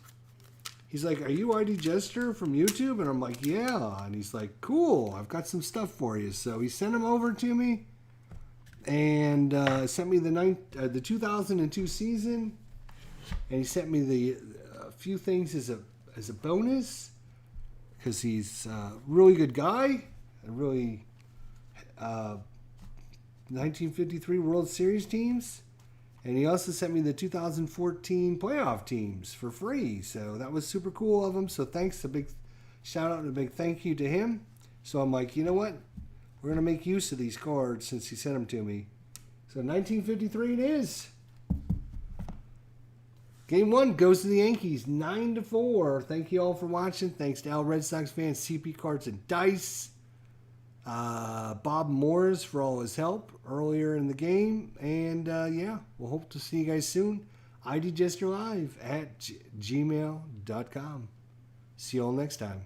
He's like, "Are you ID Jester from YouTube?" And I'm like, "Yeah." And he's like, "Cool, I've got some stuff for you." So he sent them over to me and sent me the 2002 season, and he sent me the few things as a bonus. Because he's a really good guy, a really 1953 World Series teams. And he also sent me the 2014 playoff teams for free. So that was super cool of him. So thanks, a big shout out and a big thank you to him. So I'm like, you know what? We're going to make use of these cards since he sent them to me. So 1953 it is. Game 1 goes to the Yankees, 9-4. Thank you all for watching. Thanks to all Red Sox fans, CP Cards and Dice. Bob Morris for all his help earlier in the game. And yeah, we'll hope to see you guys soon. IDJesterLive at gmail.com. See you all next time.